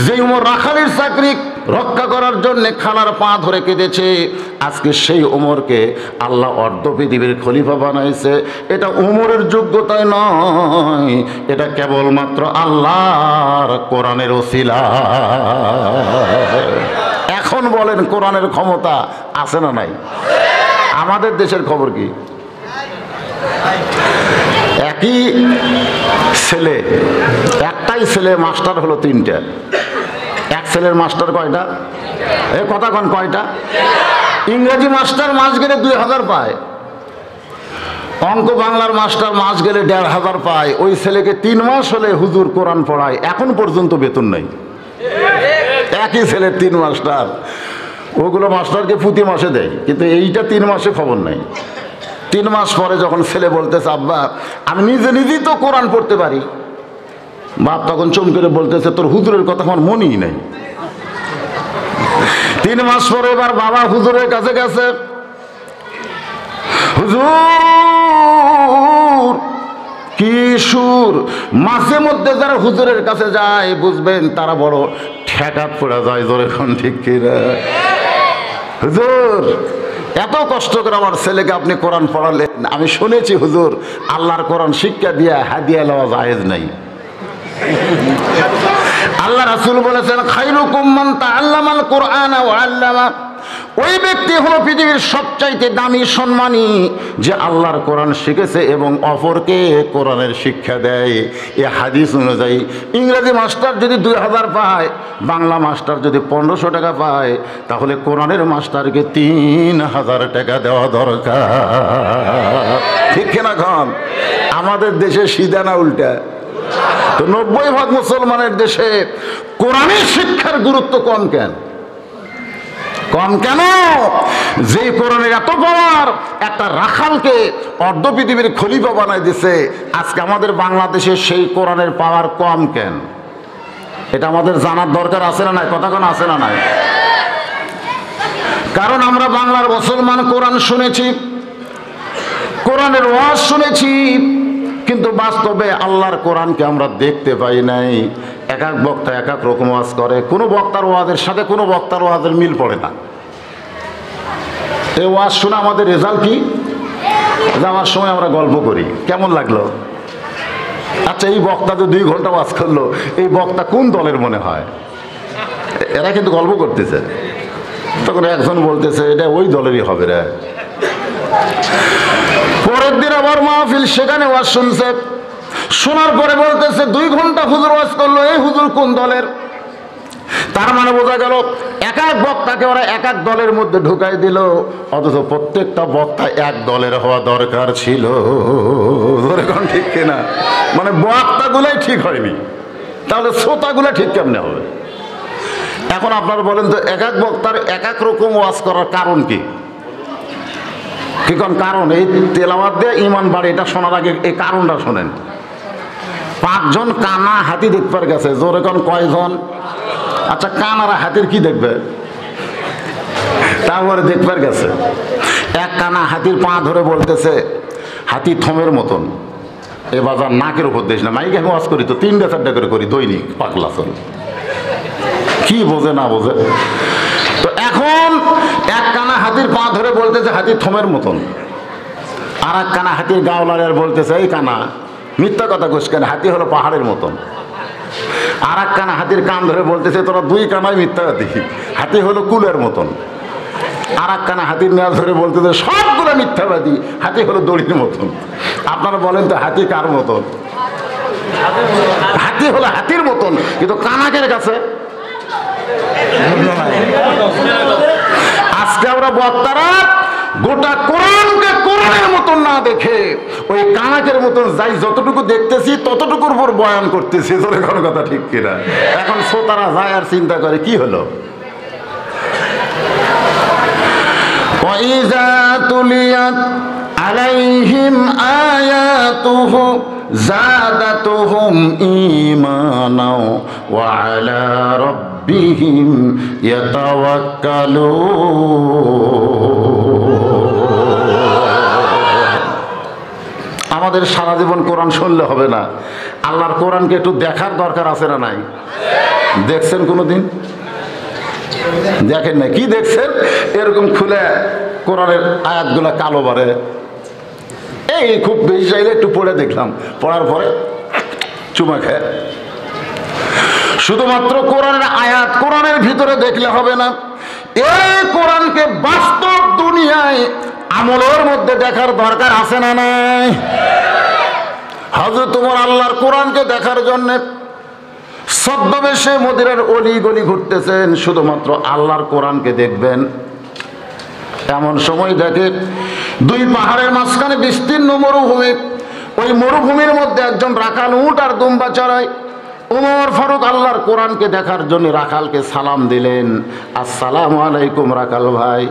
যেই ওমর রাখালির চাকরি রক্ষা করার জন্য খালার পা ধরে কেঁদেছে, আজকে সেই ওমরকে আল্লাহ অর্ধ পৃথিবীর খলিফা বানাইছে। এটা ওমরের যোগ্যতায় নয়, এটা কেবলমাত্র আল্লাহর কোরআনের ওসিলা। এখন বলেন, কোরআনের ক্ষমতা আছে না নাই? আমাদের দেশের খবর কি? একই ছেলে, একটাই ছেলে, মাস্টার হলো 3টা। এক ছেলের মাস্টার কয়টা? এ কথা কন, কয়টা? ইংরেজি মাস্টার মাস গেলে 2000 পায়, অঙ্ক বাংলার মাস্টার মাস গেলে 1500 পায়। ওই ছেলেকে 3 মাস হলে হুজুর কোরআন পড়ায়, এখন পর্যন্ত বেতন নাই। একই ছেলের 3 মাস্টার। ওগুলো মাস্টারকে প্রতি মাসে দেয়, কিন্তু এইটা 3 মাসে খবর নাই। 3 মাস পরে যখন ছেলে বলতেছে, আব্বা, আমি নিজে নিজেই তো কোরআন পড়তে পারি, বাপ তখন চমকে বলতেছে, তোর হুজুরের কথা আমার মনেই নাই। 3 মাস পরে এবার বাবা হুজুরের কাছে গেছে, হুজুর কি সুর। মাঝে মধ্যে যারা হুজুরের কাছে যায়, বুঝবেন তারা বড় ঠেকাত পড়া যায়, জোরে কোন ঠিক কিনা? হুজুর, এত কষ্ট করে আমার ছেলেকে আপনি কোরআন পড়ালেন, আমি শুনেছি হুজুর আল্লাহর কোরআন শিক্ষা দিয়া হাদিয়া লওয়া জায়েজ নাই। আল্লাহ রাসূল বলেছেন, খায়রুকুম মান তাআল্লামাল কুরআনা ওয়া আল্লামা। ওই ব্যক্তি হলো পৃথিবীর সবচাইতে দামি, সম্মানী, যে আল্লাহর কোরআন শিখেছে এবং অপরকে কোরআনের শিক্ষা দেয়। এ হাদিস অনুযায়ী ইংরেজি মাস্টার যদি 2000 পায়, বাংলা মাস্টার যদি 1500 টাকা পায়, তাহলে কোরআনের মাস্টারকে 3000 টাকা দেওয়া দরকার, ঠিক কিনা? কম আমাদের দেশে সিধা না উল্টা? তো 90% মুসলমানের দেশে কোরআনের শিক্ষার গুরুত্ব কম কেন? কম কেন? যে কোরআনের এত পাওয়ার, একটা রাখালকে অর্ধ পৃথিবীর খলিফা বানাই দিছে, আজকে আমাদের বাংলাদেশে সেই কোরআনের পাওয়ার কম কেন? এটা আমাদের জানার দরকার আছে না নাই? কথা কোন আছে না নাই? কারণ আমরা বাংলার মুসলমান কোরআন শুনেছি, কোরআনের ওয়াজ শুনেছি, কিন্তু বাস্তবে আল্লাহর কোরআনকে আমরা দেখতে পাই নাই। এক এক বক্তা এক এক রকম ওয়াজ করে, কোনো বক্তার ওয়াজের সাথে কোনো বক্তার ওয়াজের মিল পড়ে না। এই ওয়াজ শুনে আমাদের রেজাল্ট কি? যাওয়ার সময় আমরা গল্প করি, কেমন লাগলো? আচ্ছা, এই বক্তা তো 2 ঘন্টা ওয়াজ করলো, এই বক্তা কোন দলের মনে হয়? এরা কিন্তু গল্প করতেছে। তখন একজন বলতেছে এটা ওই দলেরই হবে রে। পরের দিন আবার মাহফিল, সেখানে ওয়াজ শুনছে। শোনার পরে বলতেছে 2 ঘন্টা হুজুর ওয়াজ করলো, এই হুজুর কোন দলের? তার মানে বোঝা গেল এক এক বক্তাকে ওরা এক এক দলের মধ্যে ঢুকাই দিল, অথচ প্রত্যেকটা বক্তা এক দলের হওয়া দরকার ছিল। এখন ঠিক কিনা? মানে বক্তাগুলাই ঠিক হয়নি, তাহলে শ্রোতাগুলা ঠিক কেমনে হবে? এখন আপনারা বলেন তো, এক এক বক্তার এক এক রকম ওয়াজ করার কারণ কি? কি কোন কারণ? এই তেলাওয়াত দিয়ে ইমান বাড়ে, এটা শোনার আগে এই কারণটা শোনেন। 5 জন কানা হাতি দেখবার গেছে, জোরে কোন কয়জন? আচ্ছা, কানারা হাতির কি দেখবে? তারপরে দেখবার গেছে, এক কানা হাতির পা ধরে বলতেছে হাতি থমের মতন। এ বাজার নাকের উপর দিস না, মাইকে ওয়াজ করি তো 3-4টা করে করি দৈনিক, পাগলা চল। কি বোঝে না বোঝে? তো এখন এক কানা হাতির পা ধরে বলতেছে হাতি থমের মতন, আর এক কানা হাতির গাওলার বলতেছে এই কানা মিথ্যা কথা কোস কেন, হাতি হলো পাহাড়ের মতন। আর এক কানা হাতির কান ধরে বলতেছে তোরা 2 কানাই মিথ্যাবাদী, হাতি হলো কুলের মতন। আর এক কানা হাতির নেওয়া ধরে বলতেছে সবগুলো মিথ্যাবাদী, হাতি হলো দড়ির মতন। আপনারা বলেন তো হাতি কার মতন? হাতি হলো হাতির মতন, কিন্তু কানাকের কাছে। আজকে আমরা বক্তারা গোটা কোরআনকে কোরআনের মতন না দেখে ওই কানাকের মতন যাই যতটুকু দেখতেছি ততটুকুর উপর বয়ান করতেছি। তোর কোনো কথা ঠিক কিনা? এখন শ্রোতারা যায় আর চিন্তা করে কি হলো। ওয়াইযা তুলিয়াত আলাইহিম আয়াতুহু যাদাতুহুম ঈমানাও ওয়া আলা রাব্বিহিম ইয়াতাওয়াক্কালুন। আমাদের সারা জীবন কোরআন শুনলে হবে না, আল্লাহর কোরআনকে একটু দেখার দরকার আছে না নাই? দেখছেন কোনোদিন? দেখেন না? কি দেখছেন? এরকম খুলে কোরআনের আয়াতগুলা কালো বারে, এই খুব বেশি চাইলে একটু পড়ে দেখলাম, পড়ার পরে চুমা খায়। শুধুমাত্র কোরআনের আয়াত কোরআনের ভিতরে দেখলে হবে না, এই কোরআনকে বাস্তব দুনিয়ায় আমলের মধ্যে দেখার দরকার আছে না নাই? হযরত ওমর আল্লাহর কোরআনকে দেখার জন্য ছদ্মবেশে মদিনার অলি গলি ঘুরতেছেন, শুধুমাত্র আল্লাহর কোরআনকে দেখবেন। এমন সময় দেখে 2 পাহাড়ের মাঝখানে বিস্তীর্ণ মরুভূমি, ওই মরুভূমির মধ্যে একজন রাখাল উট আর দুম্বা চড়ায়। ওমর ফারুক আল্লাহর কোরআনকে দেখার জন্য রাখালকে সালাম দিলেন, আসসালামু আলাইকুম রাখাল ভাই।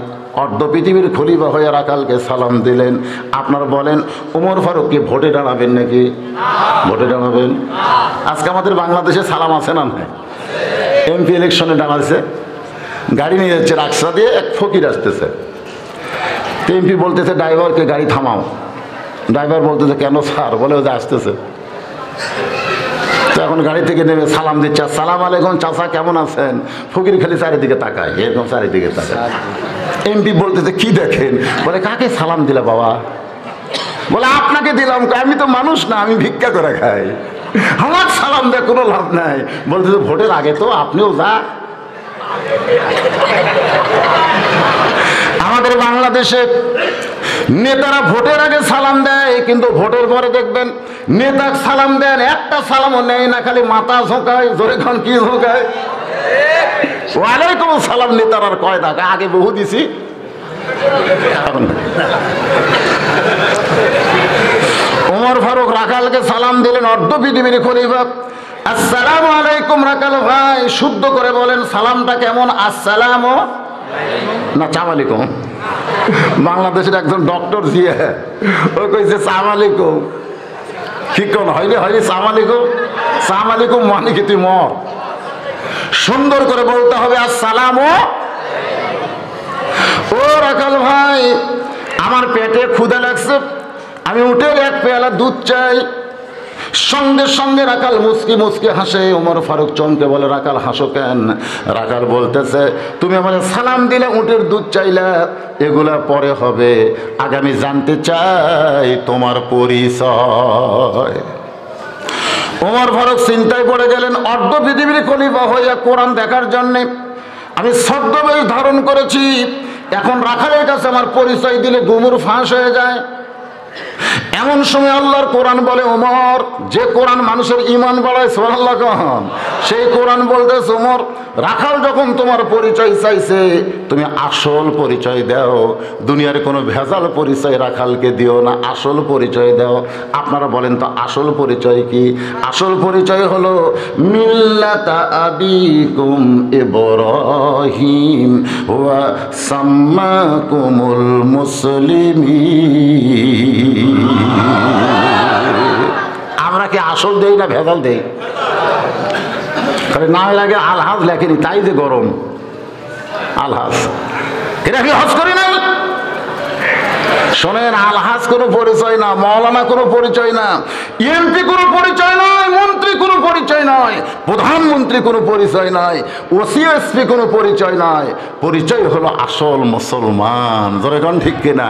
অর্ধ পৃথিবীর খলিফা হয়ে রাখালকে সালাম দিলেন। আপনারা বলেন ওমর ফারুক কি ভোটে দাঁড়াবেন নাকি? ভোটে দাঁড়াবেন? আজকে আমাদের বাংলাদেশে সালাম আছে না নাই? এমপি ইলেকশনে দাঁড়াচ্ছে, গাড়ি নিয়ে যাচ্ছে রাক্সা দিয়ে, এক ফকির আসতেছে। এমপি বলতেছে ড্রাইভারকে গাড়ি থামাও। ড্রাইভার বলতেছে কেন স্যার? বলে ও যে আসতেছে। তো এখন গাড়ি থেকে নেমে সালাম দিচ্ছে, আসসালামু আলাইকুম চাচা কেমন আছেন? ফকির খালি চারিদিকে তাকায়, এরকম চারিদিকে তাকায়। এমপি বলতেছে কি দেখেন? বলে কাকে সালাম দিলা বাবা? বলে আপনাকে দিলাম। আমি তো মানুষ না, আমি ভিক্ষা করে খাই, আমার সালাম দেয় কোনো লাভ নাই। বলতেছে ভোটের আগে তো আপনিও যা। আমাদের বাংলাদেশে নেতারা ভোটের আগে সালাম দেয়, কিন্তু ভোটের পরে দেখবেন নেতা সালাম দেন, একটা সালামও নেয় না, খালি মাথা ঝোঁকায়। জোরে খান কি ঝোঁকায়? ওয়ালাইকুম সালাম নেতার আর কয় টাকা আগে বহু দিছি। ওমর ফারুক রাখালকে সালাম দিলেন, অর্ধ পৃথিবীর খলিফা। আসসালামু আলাইকুম রাখাল ভাই। শুদ্ধ করে বলেন সালামটা কেমন? আসসালামু না সালামালাইকুম। বাংলাদেশের একজন ডক্টর দিয়ে ও কইছে সালামালাইকুম। ঠিক কোন হয়নি? হয়নি সালামালাইকুম। সালামালাইকুম মানে কি তুই মর? সুন্দর করে বলতে হবে আসসালামু। ও রাখাল ভাই, আমার পেটে ক্ষুধা লাগছে, আমি উঠে 1 পেয়ালা দুধ চাই। সঙ্গে সঙ্গে রাখাল মুচকি মুচকি হাসে। ওমর ফারুক চমকে বলে, রাখাল হাসো কেন? রাখাল বলতেছে, তুমি আমাদের সালাম দিলে, উটের দুধ চাইলা, এগুলা পরে হবে, আগে আমি জানতে চাই তোমার পরিচয়। ওমর ফারুক চিন্তায় পড়ে গেলেন, অর্ধ পৃথিবীর খলিফা হইয়া কোরআন দেখার জন্যে আমি ছদ্মবেশ ধারণ করেছি, এখন রাখালের কাছে আমার পরিচয় দিলে গুমুর ফাঁস হয়ে যায়। এমন সময় আল্লাহর কোরআন বলে, ওমর, যে কোরআন মানুষের ঈমান বাড়ায়, সুবহানাল্লাহ কন, সেই কোরআন বলতেছে, ওমর, রাখাল যখন তোমার পরিচয় চাইছে, তুমি আসল পরিচয় দাও, দুনিয়ার কোনো ভেজাল পরিচয় রাখালকে দিও না, আসল পরিচয় দাও। আপনারা বলেন তো আসল পরিচয় কি? আসল পরিচয় হলো মিল্লাতা আবিকুম ইব্রাহিম ওয়া সাম্মাকুমুল মুসলিমিন। আমরা কি আসল দেই না ভেজাল দেই? না লাগে আলহাজ লেখেনি, তাই যে গরম আলহাজ। এটা কি হজ করি নাই? শোনেন, আলহাজ কোনো পরিচয় না, মাওলানা কোনো পরিচয় না, এমপি কোনো পরিচয় নয়, মন্ত্রী কোনো পরিচয় নয়, প্রধানমন্ত্রী কোনো পরিচয় নয়, ওসিএসপি কোনো পরিচয় নয়। পরিচয় হলো আসল মুসলমান। জোরে কোন ঠিক কিনা?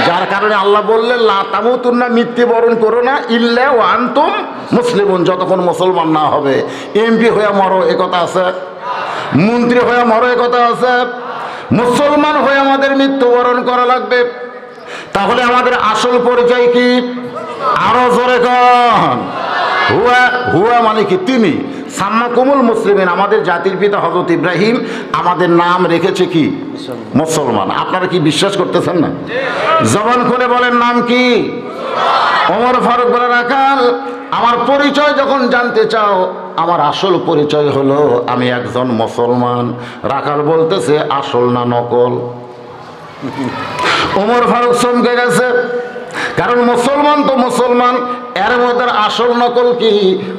যার কারণে আল্লাহ বললেন, লা তামুতুন্না, মৃত্যুবরণ করো না, ইল্লা ওয়া আনতুম মুসলিমুন, যতক্ষণ মুসলমান না হবে। এমপি হয়ে মরো, এ কথা আছে? মন্ত্রী হয়ে মরো, এ কথা আছে? মুসলমান হয়ে আমাদের মৃত্যুবরণ করা লাগবে। তাহলে আমাদের আসল পরিচয় কি? আরো জোরে কন। হুয়া, হুয়া মানে কি? তিনি। সাম্মাকুমুল মুসলিমিন, আমাদের জাতির পিতা হযরত ইব্রাহিম আমাদের নাম রেখেছে কি? মুসলমান। আপনারা কি বিশ্বাস করতেছেন না? জবান খুলে বলেন, নাম কি? ওমর ফারুক বলে, রাখাল, আমার পরিচয় যখন জানতে চাও, আমার আসল পরিচয় হলো আমি একজন মুসলমান। রাখাল বলতেছে, আসল না নকল? ওমর ফারুক চমকে গেছে, কারণ মুসলমান তো মুসলমান, এর মধ্যে আসল নকল কি?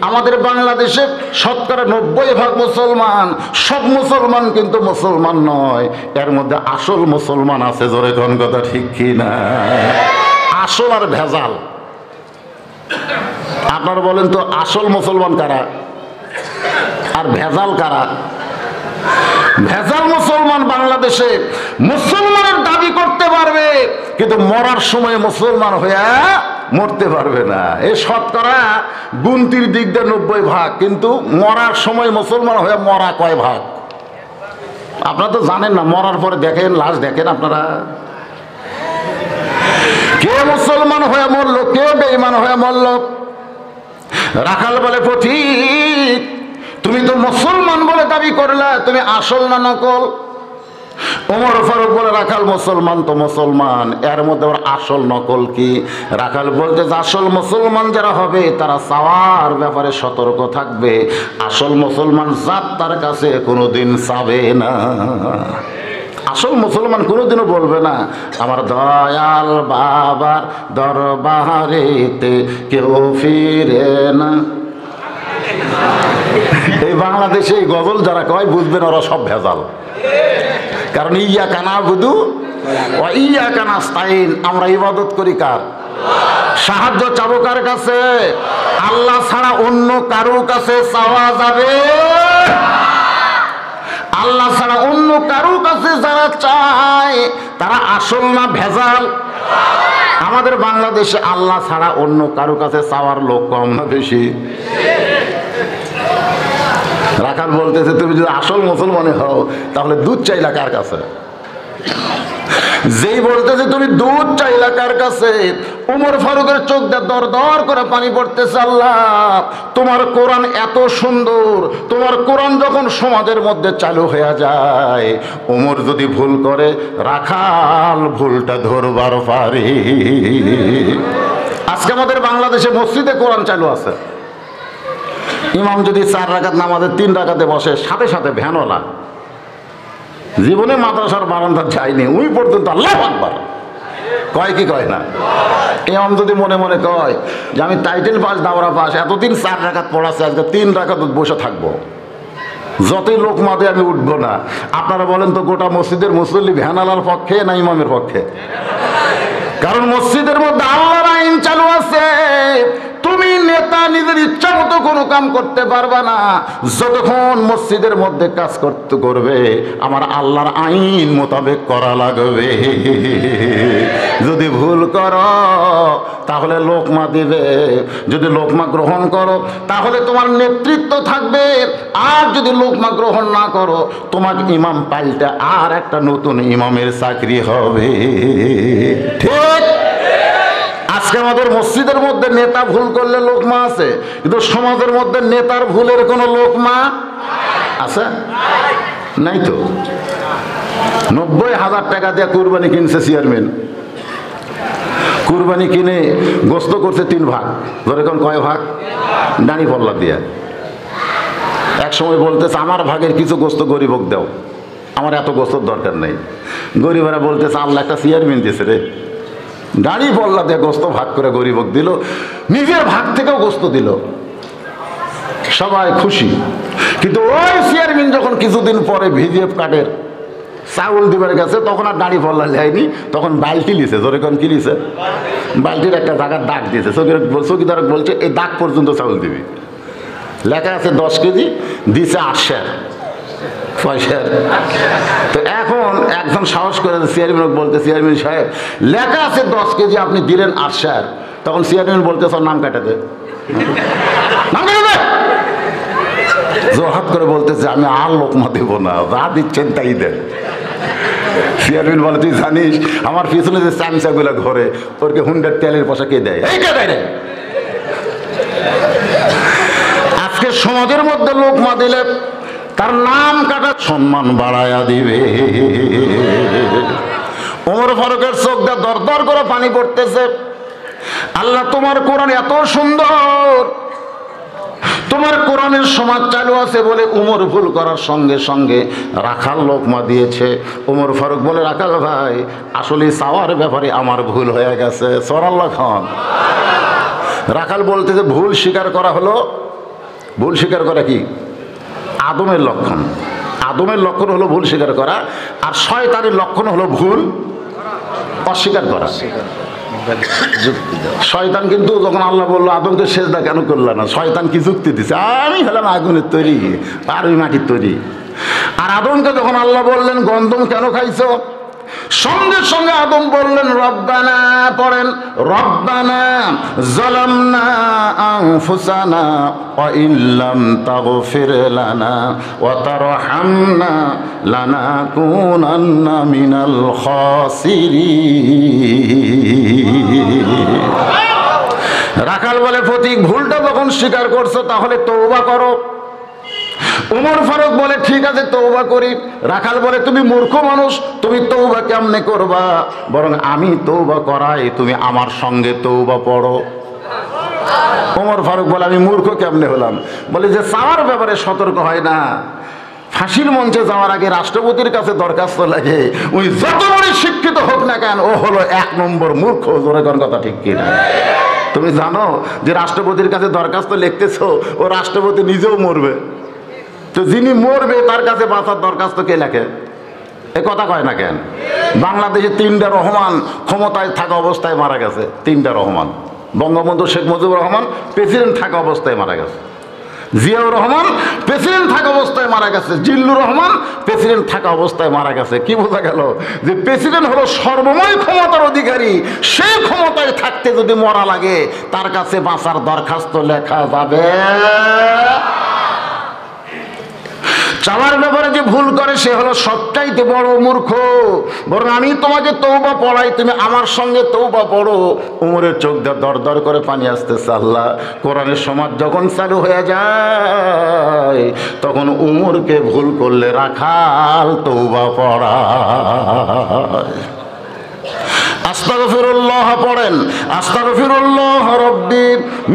আমাদের বাংলাদেশে শতকরা 90% মুসলমান, সব মুসলমান কিন্তু মুসলমান নয়, এর মধ্যে আসল মুসলমান আছে। জোরে কোন কথা ঠিক কি না? আসল আর ভেজাল। আপনারা বলেন তো, আসল মুসলমান কারা আর ভেজাল কারা? ভেজাল মুসলমান বাংলাদেশে মুসলমানের দাবি করতে পারবে, কিন্তু মরার সময় মুসলমান হয়ে মরতে পারবে না। এই শতকরা গুনতির দিক দিয়ে 90%, কিন্তু মরার সময় মুসলমান হয়ে মরা কয় ভাগ? আপনারা তো জানেন না, মরার পরে দেখেন, লাশ দেখেন আপনারা, কে মুসলমান হয়ে মরলো, কে বেঈমান হয়ে মরলো। রাখাল বলে, পথিক, তুমি তো মুসলমান বলে দাবি করলা, তুমি আসল না নকল? ওমর ফারুক বলে, রাখাল, মুসলমান তো মুসলমান, এর মধ্যে ওর আসল নকল কি? রাখাল বলতে, আসল মুসলমান যারা হবে তারা চাওয়ার ব্যাপারে সতর্ক থাকবে। আসল মুসলমান জাত তার কাছে কোনোদিন চাবে না। আসল মুসলমান কোনোদিনও বলবে না, আমার দয়াল বাবার দরবারেতে কেউ ফিরে না। এই বাংলাদেশে এই গজল যারা কয়, বুঝবেন ওরা সব ভেজাল। কারণ ইয়াকা নাবুদু ওয়া ইয়াকা নাস্তাইন, আমরা ইবাদত করি কার? সাহায্য চাবো কার কাছে? আল্লাহ ছাড়া অন্য কারো কাছে চাওয়া যাবে? আল্লাহ ছাড়া অন্য কারো কাছে যারা চায়, তারা আসল না ভেজাল? আমাদের বাংলাদেশে আল্লাহ ছাড়া অন্য কারো কাছে চাওয়ার লোক কম না বেশি? রাখাল বলতেছে, তুমি যদি আসল মুসলমানে হও, তাহলে দুধ চাইলা কার কাছে? যেই বলতেছে তুমি দুধ চাইলা কার কাছে, ওমর ফারুকের চোখ দিয়ে দর দর করে পানি পড়তেছে। আল্লাহ, তোমার কোরআন এত সুন্দর, তোমার কোরআন যখন সমাজের মধ্যে চালু হয়ে যায়, ওমর যদি ভুল করে, রাখাল ভুলটা ধরবার পারে। আজকে আমাদের বাংলাদেশে মসজিদে কোরআন চালু আছে, ইমাম যদি 4 রাকাত নামাজে 3 রাকাতে বসে, সাথে সাথে ভ্যানওয়ালা, জীবনে মাদ্রাসার বারান্দা যায়নি, ওই পর্যন্ত আল্লাহু আকবার কয় কি কয় না? ইমাম যদি মনে মনে কয় যে আমি টাইটেল পাস, দাওরা পাস, এতদিন 4 রাকাত পড়াচ্ছে, আজকে 3 রাকাত বসে থাকবো, যতই লোক মাদে আমি উঠবো না। আপনারা বলেন তো, গোটা মসজিদের মুসল্লি ভ্যানওয়ালার পক্ষে না ইমামের পক্ষে? কারণ মসজিদের মধ্যে আল্লাহর আইন চালু আছে। তুমি নেতা নিজের ইচ্ছা মতো কোনো কাম করতে পারবে না। যতক্ষণ মসজিদের মধ্যে কাজ করতে করবে আমার আল্লাহর আইন মোতাবেক করা লাগবে। যদি ভুল করো তাহলে লোকমা দিবে, যদি লোকমা গ্রহণ করো তাহলে তোমার নেতৃত্ব থাকবে, আর যদি লোকমা গ্রহণ না করো তোমাকে ইমাম পাল্টে আর একটা নতুন ইমামের চাকরি হবে। ঠিক? আজকে আমাদের মসজিদের মধ্যে নেতা ভুল করলে লোকমা আছে, কিন্তু সমাজের মধ্যে নেতার ভুলের কোনো লোকমা আছে? নাই তো। 90,000 টাকা দিয়ে কুরবানি কিনছে চেয়ারম্যান, কুরবানি কিনে গোস্ত করছে 3 ভাগ, ধরে কোন কয় ভাগ? দাঁড়ি পল্লা দিয়া। এক সময় বলতেছে আমার ভাগের কিছু গোস্ত গরিবক দাও, আমার এত গোস্তর দরকার নেই। গরিবেরা বলতেছে আল্লাহ একটা চেয়ারম্যান দিয়েছে রে, দাঁড়ি পল্লা দিয়ে গোস্ত ভাগ করে গরিবক দিল, নিজের ভাগ থেকেও গোস্ত দিল, সবাই খুশি। কিন্তু ওই চেয়ারম্যান যখন কিছুদিন পরে ভিজিএফ কার্ডের চাউল দিবার গেছে তখন আর দাঁড়ি পল্লা লেয়নি, তখন বালতি লিছে। ধরে কোন কি লিছে? বালতির একটা জায়গার দাগ দিয়েছে, চৌকিদার বলছে এই দাগ পর্যন্ত চাউল দিবি। লেখা আছে 10 কেজি, দিছে 8 সের পয়সার। তো এখন একজন সাহস করে চেয়ারম্যান বলতে, চেয়ারম্যান সাহেব লেখা আছে 10 কেজি, আপনি দিলেন 8 সের। তখন চেয়ারম্যান বলতে সব নাম কাটাতে, নাম কাটাতে জোহাত করে বলতেছে আমি আর লোকমা দেবো না, যা দিচ্ছেন তাই দেন। চেয়ারম্যান বলে তুই জানিস আমার পিছনে যে চামচাগুলো ঘরে ওরকে হুন্ডার তেলের পয়সা কে দেয়? এই কে দেয় রে? আজকে সমাজের মধ্যে লোকমা দিলে তার নাম কাটা সম্মান বাড়ায়া দিবে। ওমর ফারুকের চোখ দিয়ে দর দর করে পানি পড়তেছে। আল্লাহ তোমার কোরআন এত সুন্দর, তোমার কোরআনের সমাজ চালু আছে বলে উমর ভুল করার সঙ্গে সঙ্গে রাখাল লোকমা দিয়েছে। ওমর ফারুক বলে রাখাল ভাই আসলে চাওয়ার ব্যাপারে আমার ভুল হয়ে গেছে। সরাল্লাহ খান রাখাল বলতেছে ভুল স্বীকার করা হলো, ভুল স্বীকার করা কি আদমের লক্ষণ। আদমের লক্ষণ হলো ভুল স্বীকার করা, আর শয়তানের লক্ষণ হলো ভুল অস্বীকার করা। শয়তান কিন্তু যখন আল্লাহ বললো আদমকে সেজদা কেন করল না, শয়তান কি যুক্তি দিছে? আমি হলাম আগুনের তৈরি আর ওই মাটির তৈরি। আর আদমকে যখন আল্লাহ বললেন গন্ধম কেন খাইছো, সঙ্গে সঙ্গে আদম বললেন রব্বানা, পড়েন রব্বানা যালামনা আনফুসানা ওয়া ইল্লাম তাগফির লানা ওয়া তারহামনা লানাকুনান্না মিনাল খাসিরিন। রাখাল বলে প্রতীক ভুলটা যখন স্বীকার করছো তাহলে তওবা করো। ওমর ফারুক বলে ঠিক আছে তওবা করি। রাখাল বলে তুমি মূর্খ মানুষ, তুমি তওবা কেমনে করবা, বরং আমি তওবা করাই, তুমি আমার সঙ্গে তওবা পড়ো। ওমর ফারুক বলে আমি মূর্খ কেমনে হলাম? বলে যে চাওয়ার ব্যাপারে সতর্ক হয় না, ফাঁসির মঞ্চে যাওয়ার আগে রাষ্ট্রপতির কাছে দরখাস্ত লাগে, ওই যত বড় শিক্ষিত হোক না কেন ও হলো 1 নম্বর মূর্খ। জোরে কোন কথা ঠিক কিনা? তুমি জানো যে রাষ্ট্রপতির কাছে দরখাস্ত লিখতেছো ও রাষ্ট্রপতি নিজেও মরবে, তো যিনি মরবে তার কাছে বাঁচার দরখাস্ত কে লেখে? এ কথা কয় না কেন? বাংলাদেশে 3টা রহমান ক্ষমতায় থাকা অবস্থায় মারা গেছে। 3টা রহমান, বঙ্গবন্ধু শেখ মুজিবুর রহমান প্রেসিডেন্ট থাকা অবস্থায় মারা গেছে, জিয়াউর রহমান প্রেসিডেন্ট থাকা অবস্থায় মারা গেছে, জিল্লুর রহমান প্রেসিডেন্ট থাকা অবস্থায় মারা গেছে। কি বোঝা গেল? যে প্রেসিডেন্ট হলো সর্বময় ক্ষমতার অধিকারী, সেই ক্ষমতায় থাকতে যদি মরা লাগে তার কাছে বাঁচার দরখাস্ত লেখা যাবে। চাওয়ার ব্যাপারে যে ভুল করে সে হলো সবচাইতে বড় মূর্খ। বরং আমি তোমাকে তওবা পড়াই, তুমি আমার সঙ্গে তওবা পড়ো। উমরের চোখ দিয়ে দর দর করে পানি আসতেছে। আল্লাহ কোরআনের সমাজ যখন চালু হয়ে যায় তখন উমরকে ভুল করলে রাখাল তওবা পড়ায়। আস্তাগফিরুল্লাহ পড়েন, আস্তাগফিরুল্লাহ রাব্বি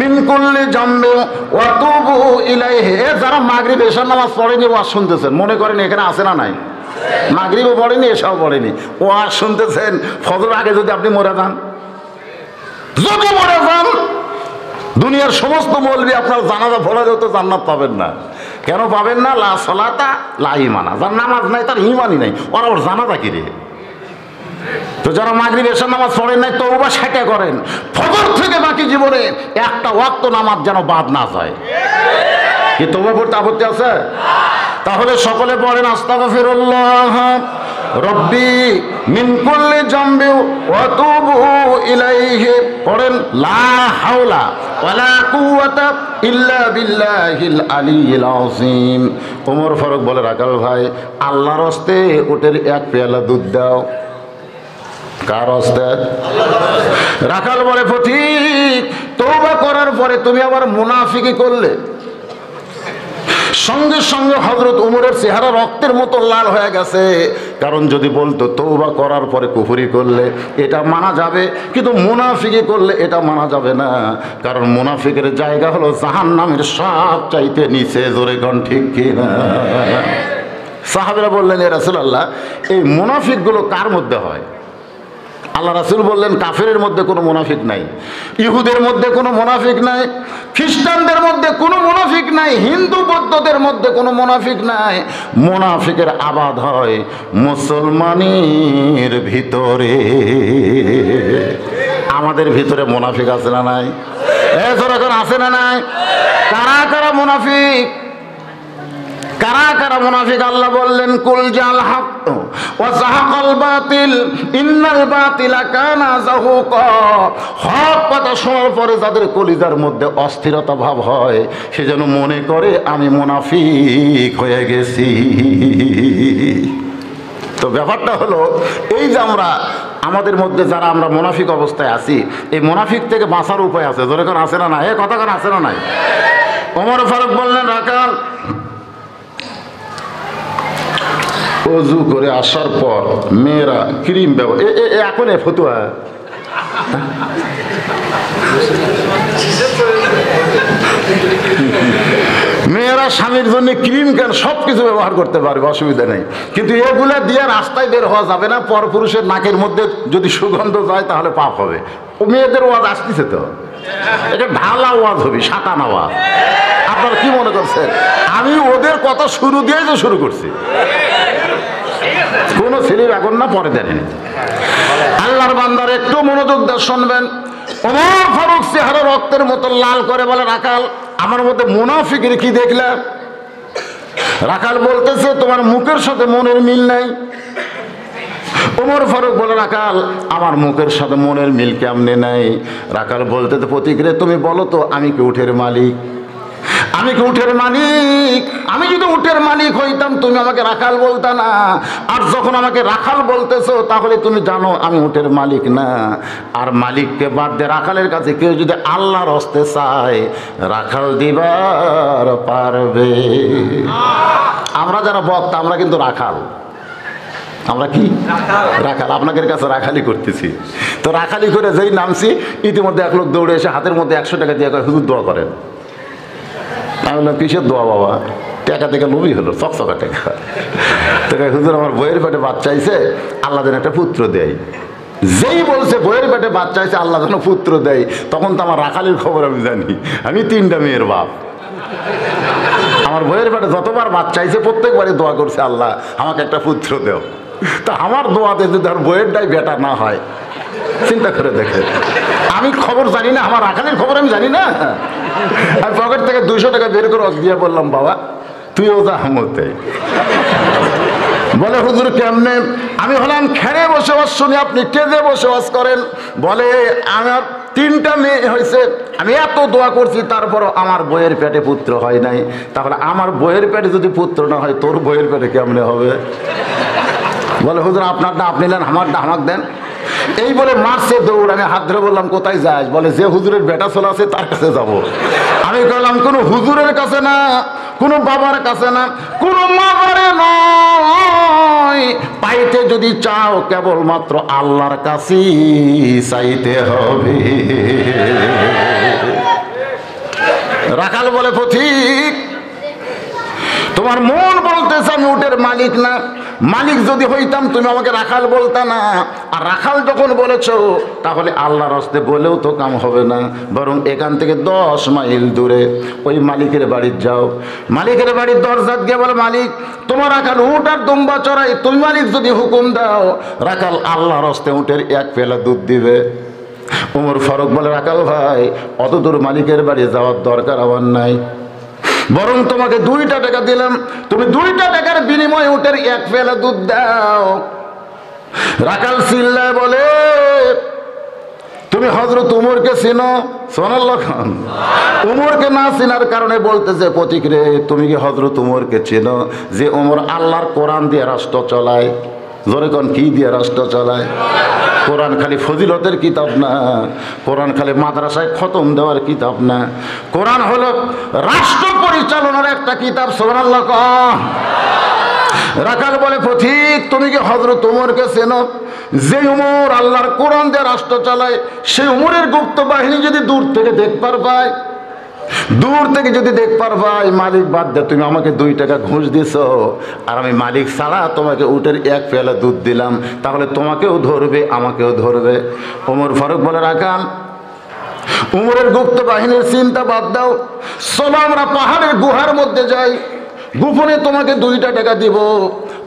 মিন কুল্লি জামবি ওয়া তুবু ইলাইহি। যারা মাগরিব এশার নামাজ পড়েনি ওয়াজ শুনতেছেন, মনে করেন এখানে আছে না নাই? মাগরিবও পড়েনি এশাও পড়েনি, ওয়াজ শুনতেছেন। ফজর আগে যদি আপনি মরে যান, যদি মরে যান, দুনিয়ার সমস্ত মৌলবি আপনার জানাজা পড়ালেও তো জান্নাত পাবেন না। কেন পাবেন না? লা সলাতা লা ঈমানা। যার নামাজ নাই তার ঈমানই নাই, ওর জানাজা কি রে? তো যারা মাগরিব এশার নামাজ পড়েন নাই তওবা 60টা করেন, ফজর থেকে বাকি জীবনে একটা ওয়াক্ত নামাজ যেন বাদ না যায়। কি তওবা পড়তে আপত্তি আছে? তাহলে সকলে পড়েন আস্তাগফিরুল্লাহ রব্বি মিন কুল্লি জামবি ওয়া তুবু ইলাইহি। পড়েন লা হাওলা ওয়ালা কুওয়াতা ইল্লা বিল্লাহিল আলিয়্যিল আযীম। ওমর ফারুক বলে, রাখাল ভাই আল্লাহর হস্তে উটের এক পেয়ালা দুধ দাও। কার হস্তে? রাখাল বলে, ফটিক তওবা করার পরে তুমি আবার মুনাফিকি করলে। সঙ্গে সঙ্গে হযরত ওমরের চেহারা রক্তের মতো লাল হয়ে গেছে। কারণ যদি বলতো তওবা করার পরে কুফরি করলে এটা মানা যাবে, কিন্তু মুনাফিকি করলে এটা মানা যাবে না। কারণ মুনাফিকের জায়গা হলো জাহান্নামের সব চাইতে নিচে। জোরে কোন ঠিক কিনা? সাহাবীরা বললেন, ইয়া রাসূলুল্লাহ এই মুনাফিকগুলো কার মধ্যে হয়? আল্লাহ রাসূল বললেন, কাফেরের মধ্যে কোনো মুনাফিক নাই, ইহুদের মধ্যে কোনো মুনাফিক নাই, খ্রিস্টানদের মধ্যে কোনো মুনাফিক নাই, হিন্দু বৌদ্ধদের মধ্যে কোনো মুনাফিক নাই। মুনাফিকের আবাদ হয় মুসলমানের ভিতরে। আমাদের ভিতরে মুনাফিক আছে না নাই? এখন আছে না নাই? কারা কারা মুনাফিক? কারা কারা মুনাফিক? আল্লাহ বললেন, কুল জাল হক ওয়া যাহাকাল বাতিল ইন্নাল বাতিলা কানা যাহুকা। হক কথা শোনার পরে যাদের কলিজার মধ্যে অস্থিরতা ভাব হয়, সে যেন মনে করে আমি মুনাফিক হয়ে গেছি। তো ব্যাপারটা হলো এই যে আমাদের মধ্যে যারা আমরা মুনাফিক অবস্থায় আছি, এই মুনাফিক থেকে বাঁচার উপায় আছে। জোরে কোন আছে না নাই? এই কথা কোন আছে না নাই? ওমর ফারুক বললেন, রাখাল ওযু করে আসার পর মেয়েরা ক্রিম ব্যবহার, এখন ফতুয়া মেয়েরা স্বামীর জন্য ক্রিম কেন সব কিছু ব্যবহার করতে পারবে, অসুবিধা নেই, কিন্তু এগুলা দিয়ে রাস্তায় বের হওয়া যাবে না। পরপুরুষের নাকের মধ্যে যদি সুগন্ধ যায় তাহলে পাপ হবে। ও মেয়েদের ওয়াজ আসতেছে তো, এটা ঢালা ওয়াজ হবে, সাতানা ওয়াজ। আপনারা কি মনে করছেন আমি ওদের কথা শুরু দিয়েই তো শুরু করছি? কোন ছেলের আগুন না পরে দেন। আল্লাহর বান্দার একটু মনোযোগ দিয়ে শুনবেন। ওমর ফারুক চেহারা রক্তের মতো লাল করে বলে, রাখাল আমার মধ্যে মুনাফিকের কি দেখলে? রাখাল বলতেছে, তোমার মুখের সাথে মনের মিল নাই। ওমর ফারুক বলে, রাখাল আমার মুখের সাথে মনের মিল কেমনে নাই? রাখাল বলতেছে, প্রতিক্রে তুমি বলো তো আমি কি উটের মালিক? আমি কি উটের মালিক? আমি যদি উটের মালিক হইতাম তুমি আমাকে রাখাল বলতা না। আর যখন আমাকে রাখাল বলতেছো তাহলে তুমি জানো আমি উটের মালিক না। আর মালিককে বাদ দিয়ে রাখালের কাছে কেউ যদি আল্লাহর হস্তে চায়, রাখাল দিবার পারবে? আমরা যারা বক্তা আমরা কিন্তু রাখাল। আমরা কি রাখাল? আপনাদের কাছে রাখালি করতেছি। তো রাখালি করে যেই নামছি, ইতিমধ্যে এক লোক দৌড়ে এসে হাতের মধ্যে 100 টাকা দিয়ে হুজুর দোয়া করেন। আমি বললাম, কিসের দোয়া বাবা? টাকা থেকে লোভই হলো, চকচকা টাকা। তো হুজুর আমার বইয়ের পেটে বাচ্চা আইছে, আল্লাহ যেন একটা পুত্র দেয়। যেই বলছে বইয়ের পেটে বাচ্চা আইছে আল্লাহ যেন পুত্র দেয়, তখন তো আমার রাখালির খবর আমি জানি। আমি 3টা মেয়ের বাপ। আমার বইয়ের পেটে যতবার বাচ্চা আইছে প্রত্যেকবারই দোয়া করছে, আল্লাহ আমাকে একটা পুত্র দেও। তা আমার দোয়াতে যদি আর বইয়েরটাই বেটা না হয়, চিন্তা করে দেখে। আমি খবর জানি না, আমার রাখালির খবর আমি জানি না। আমি পকেট থেকে 200 টাকা বের করে দিয়ে বললাম, বাবা তুইও যা হামতে। বলে, হুজুর কেমনে? আমি হলাম খেড়ে বসবাস শুনি, আপনি কেঁদে বসবাস করেন। বলে, আমার 3টা মেয়ে হয়েছে, আমি এত দোয়া করছি তারপরও আমার বইয়ের পেটে পুত্র হয় নাই। তাহলে আমার বইয়ের পেটে যদি পুত্র না হয়, তোর বইয়ের পেটে কেমনে হবে? বলে, হুজুর আপনারটা আপনি নেন, আমারটা আমাকে দেন। এই বলে মারছে দৌড়। আমি হাত ধরে বললাম, কোথায় যাস? বলে, যে হুজুরের বেটা চলে আছে তার কাছে যাব। আমি বললাম, কোনো হুজুরের কাছে না, কোনো বাবার কাছে না, কোনো মাজারে নয়। পাইতে যদি চাও কেবলমাত্র আল্লাহর কাছেই চাইতে হবে। রাখাল বলে, পথিক তোমার মন বলতেছে আমি উটের মালিক না, মালিক যদি হইতাম তুমি আমাকে রাখাল বলতা না। আর রাখাল যখন বলেছো তাহলে আল্লাহর হস্তে বলেও তো কাম হবে না, বরং এখান থেকে 10 মাইল দূরে ওই মালিকের বাড়ি যাও। মালিকের বাড়ির দরজাত গিয়ে বলে, মালিক তোমার রাখাল উট আর দুম্বা চড়াই, তুমি মালিক যদি হুকুম দাও রাখাল আল্লাহর হস্তে উটের 1 পেলা দুধ দিবে। ওমর ফারুক বলে, রাখাল ভাই অত দূর মালিকের বাড়ি যাওয়ার দরকার আমার নাই, বরং তোমাকে 2টা টাকা দিলাম, তুমি 2টা টাকার বিনিময়ে উটের 1 পেলা দুধ দাও। রাখাল চিল্লায় বলে, তুমি হযরত উমরকে চিনো? সুবহানাল্লাহ খান। উমরকে না চিনার কারণে বলতেছে, পথিক রে তুমি কি হযরত উমরকে চিনো, যে উমর আল্লাহর কোরআন দিয়ে রাষ্ট্র চালায়? জোরে কোন কি দিয়ে রাষ্ট্র চালায়? কোরআন খালি ফজিলতের কিতাব না, কোরআন খালি মাদ্রাসায় খতম দেওয়ার কিতাব না, কোরআন হলো রাষ্ট্র পরিচালনার একটা কিতাব। সুবহানাল্লাহ। রাখাল বলে, পথিক তুমি কি হযরত উমরকে চেনো? যে উমর আল্লাহর কোরআন দিয়ে রাষ্ট্র চালায়, সেই উমরের গুপ্ত বাহিনী যদি দূর থেকে দেখবার পায়, দূর থেকে যদি দেখবার ভাই, মালিক বাদ দে, তুমি আমাকে 2 টাকা ঘুষ দিছ আর আমি মালিক ছাড়া তোমাকে উটের 1 পেয়ালা দুধ দিলাম, তাহলে তোমাকেও ধরবে আমাকেও ধরবে। ওমর ফারুক বলে, রাখাল উমরের গুপ্ত বাহিনীর চিন্তা বাদ দাও, চলো আমরা পাহাড়ের গুহার মধ্যে যাই, গোপনে তোমাকে 2টা টাকা দিব,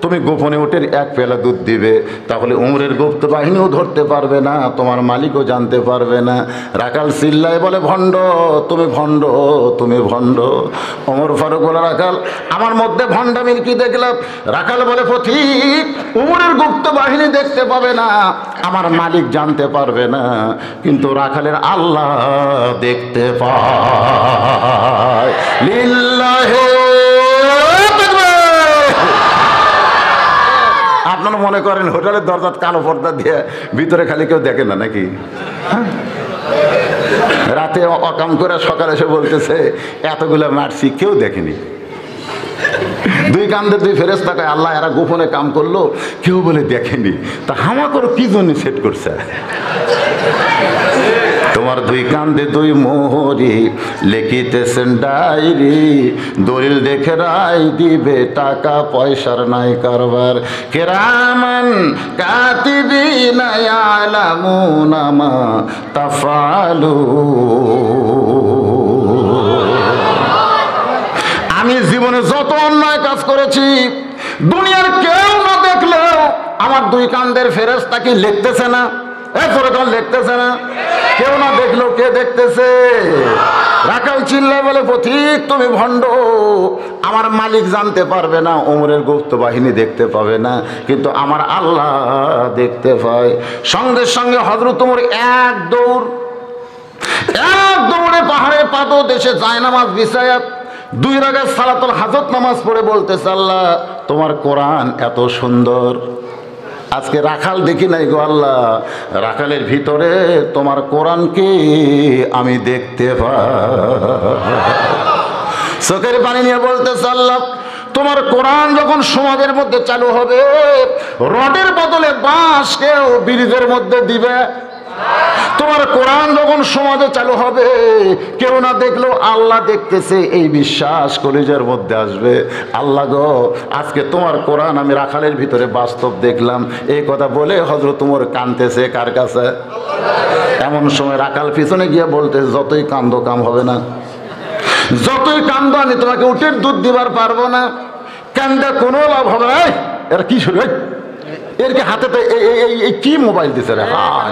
তুমি গোপনে উটের 1 পেয়ালা দুধ দিবে, তাহলে উমরের গুপ্ত বাহিনীও ধরতে পারবে না, তোমার মালিকও জানতে পারবে না। রাখাল চিল্লায় বলে, ভণ্ড তুমি, ভণ্ড তুমি, ভণ্ড। ওমর ফারুক বলে, রাখাল আমার মধ্যে ভণ্ডামির কি দেখলাম? রাখাল বলে, পথিক উমরের গুপ্ত বাহিনী দেখতে পাবে না, আমার মালিক জানতে পারবে না, কিন্তু রাখালের আল্লাহ দেখতে পায়। লিল্লাহে আপনারা মনে করেন হোটেলের দরজাত কালো পর্দা দিয়ে ভিতরে খালি কেউ দেখে না নাকি? রাতে অকাম করে সকালে এসে বলতেছে এতগুলা মারছি, কেউ দেখেনি। 2 কান্দে 2 ফেরেশতা কয়, আল্লাহ এরা গোপনে কাম করলো, কেউ বলে দেখেনি, তা হামা করে কি জন্য সেট করছে? তোমার 2 কান্দে 2 মোহরি লিখিতেছেন ডায়েরি, দলিল দেখে রায় দিবে, টাকা পয়সার নাই কারবার। কিরামান কাতিবিনা ইয়ালামুনা মা তাফআলুন। আমি জীবনে যত অন্যায় কাজ করেছি, দুনিয়ার কেউ না দেখলেও আমার 2 কান্দের ফেরেশতা কি লিখতেছে না? লিখতেছে না? কেউ না দেখলেও কে দেখতেছে? রাখাল চিল্লায় বলে, পথিক তুমি ভণ্ড, আমার মালিক জানতে পারবে না, ওমরের গুপ্ত বাহিনী দেখতে পাবে না, কিন্তু আমার আল্লাহ দেখতে পায়। সঙ্গে সঙ্গে হযরত ওমর এক দৌড়ে পাহাড়ের পাদদেশে জায়নামাজ বিছায়া 2 রাকাত সালাতুল হাজত নামাজ পড়ে বলতেছে, আল্লাহ তোমার কোরআন এত সুন্দর, আজকে রাখাল দেখি নাই গো আল্লাহ, রাখালের ভিতরে তোমার কোরআনকে আমি দেখতে পাই। চোখের পানি নিয়ে বলতেছে, আল্লাহ তোমার কোরআন যখন সমাজের মধ্যে চালু হবে, রডের বদলে বাঁশকেও ব্রিজের মধ্যে দিবে। তোমার কোরআন যখন সমাজে চালু হবে, কেউ না দেখলেও আল্লাহ দেখতেছে, এই বিশ্বাস কলিজার মধ্যে আসবে। আল্লাহ গো, আজকে তোমার কোরআন আমি রাখালের ভিতরে বাস্তব দেখলাম। এই কথা বলে হযরত ওমর কাঁদতেছে কার কাছে? এমন সময় রাখাল পিছনে গিয়ে বলতেছে, যতই কান্দো কাম হবে না, যতই কান্দো আমি তোমাকে উটের দুধ দিবার পারবো না, কান্দে কোনো লাভ হবে না। এর কি শুরু, এর কি হাতে তো এই কি মোবাইল দিছে রে?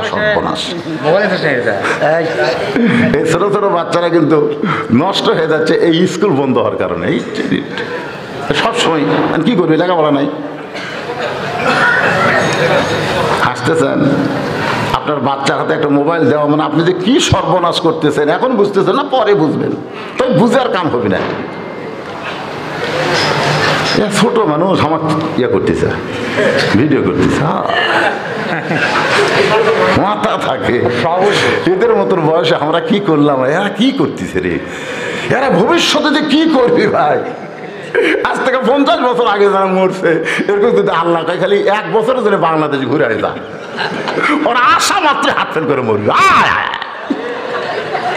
সর্বনাশ, এই ছোট ছোট বাচ্চারা কিন্তু নষ্ট হয়ে যাচ্ছে এই স্কুল বন্ধ হওয়ার কারণে। এই সবসময় কি করবি, লেখাপড়া নাই। হাসতেছেন, আপনার বাচ্চার হাতে একটা মোবাইল দেওয়া মানে আপনি যে কি সর্বনাশ করতেছেন এখন বুঝতেছেন না, পরে বুঝবেন, তাই বুঝে আর কাম হবে না। ছোট মানুষ আমার ইয়ে করতেছে, ভিডিও করতেছে, মাথা থাকে। এদের মতন বয়সে আমরা কি করলাম, এরা কি করতেছে রে, এরা ভবিষ্যতে যে কি করবি ভাই। আজ থেকে 50 বছর আগে যারা মরছে, এরকম যদি আল্লাহ খালি 1 বছরের জন্য বাংলাদেশ ঘুরে আসা, ওরা আশা মাত্র হাত ফেল করে মরবে।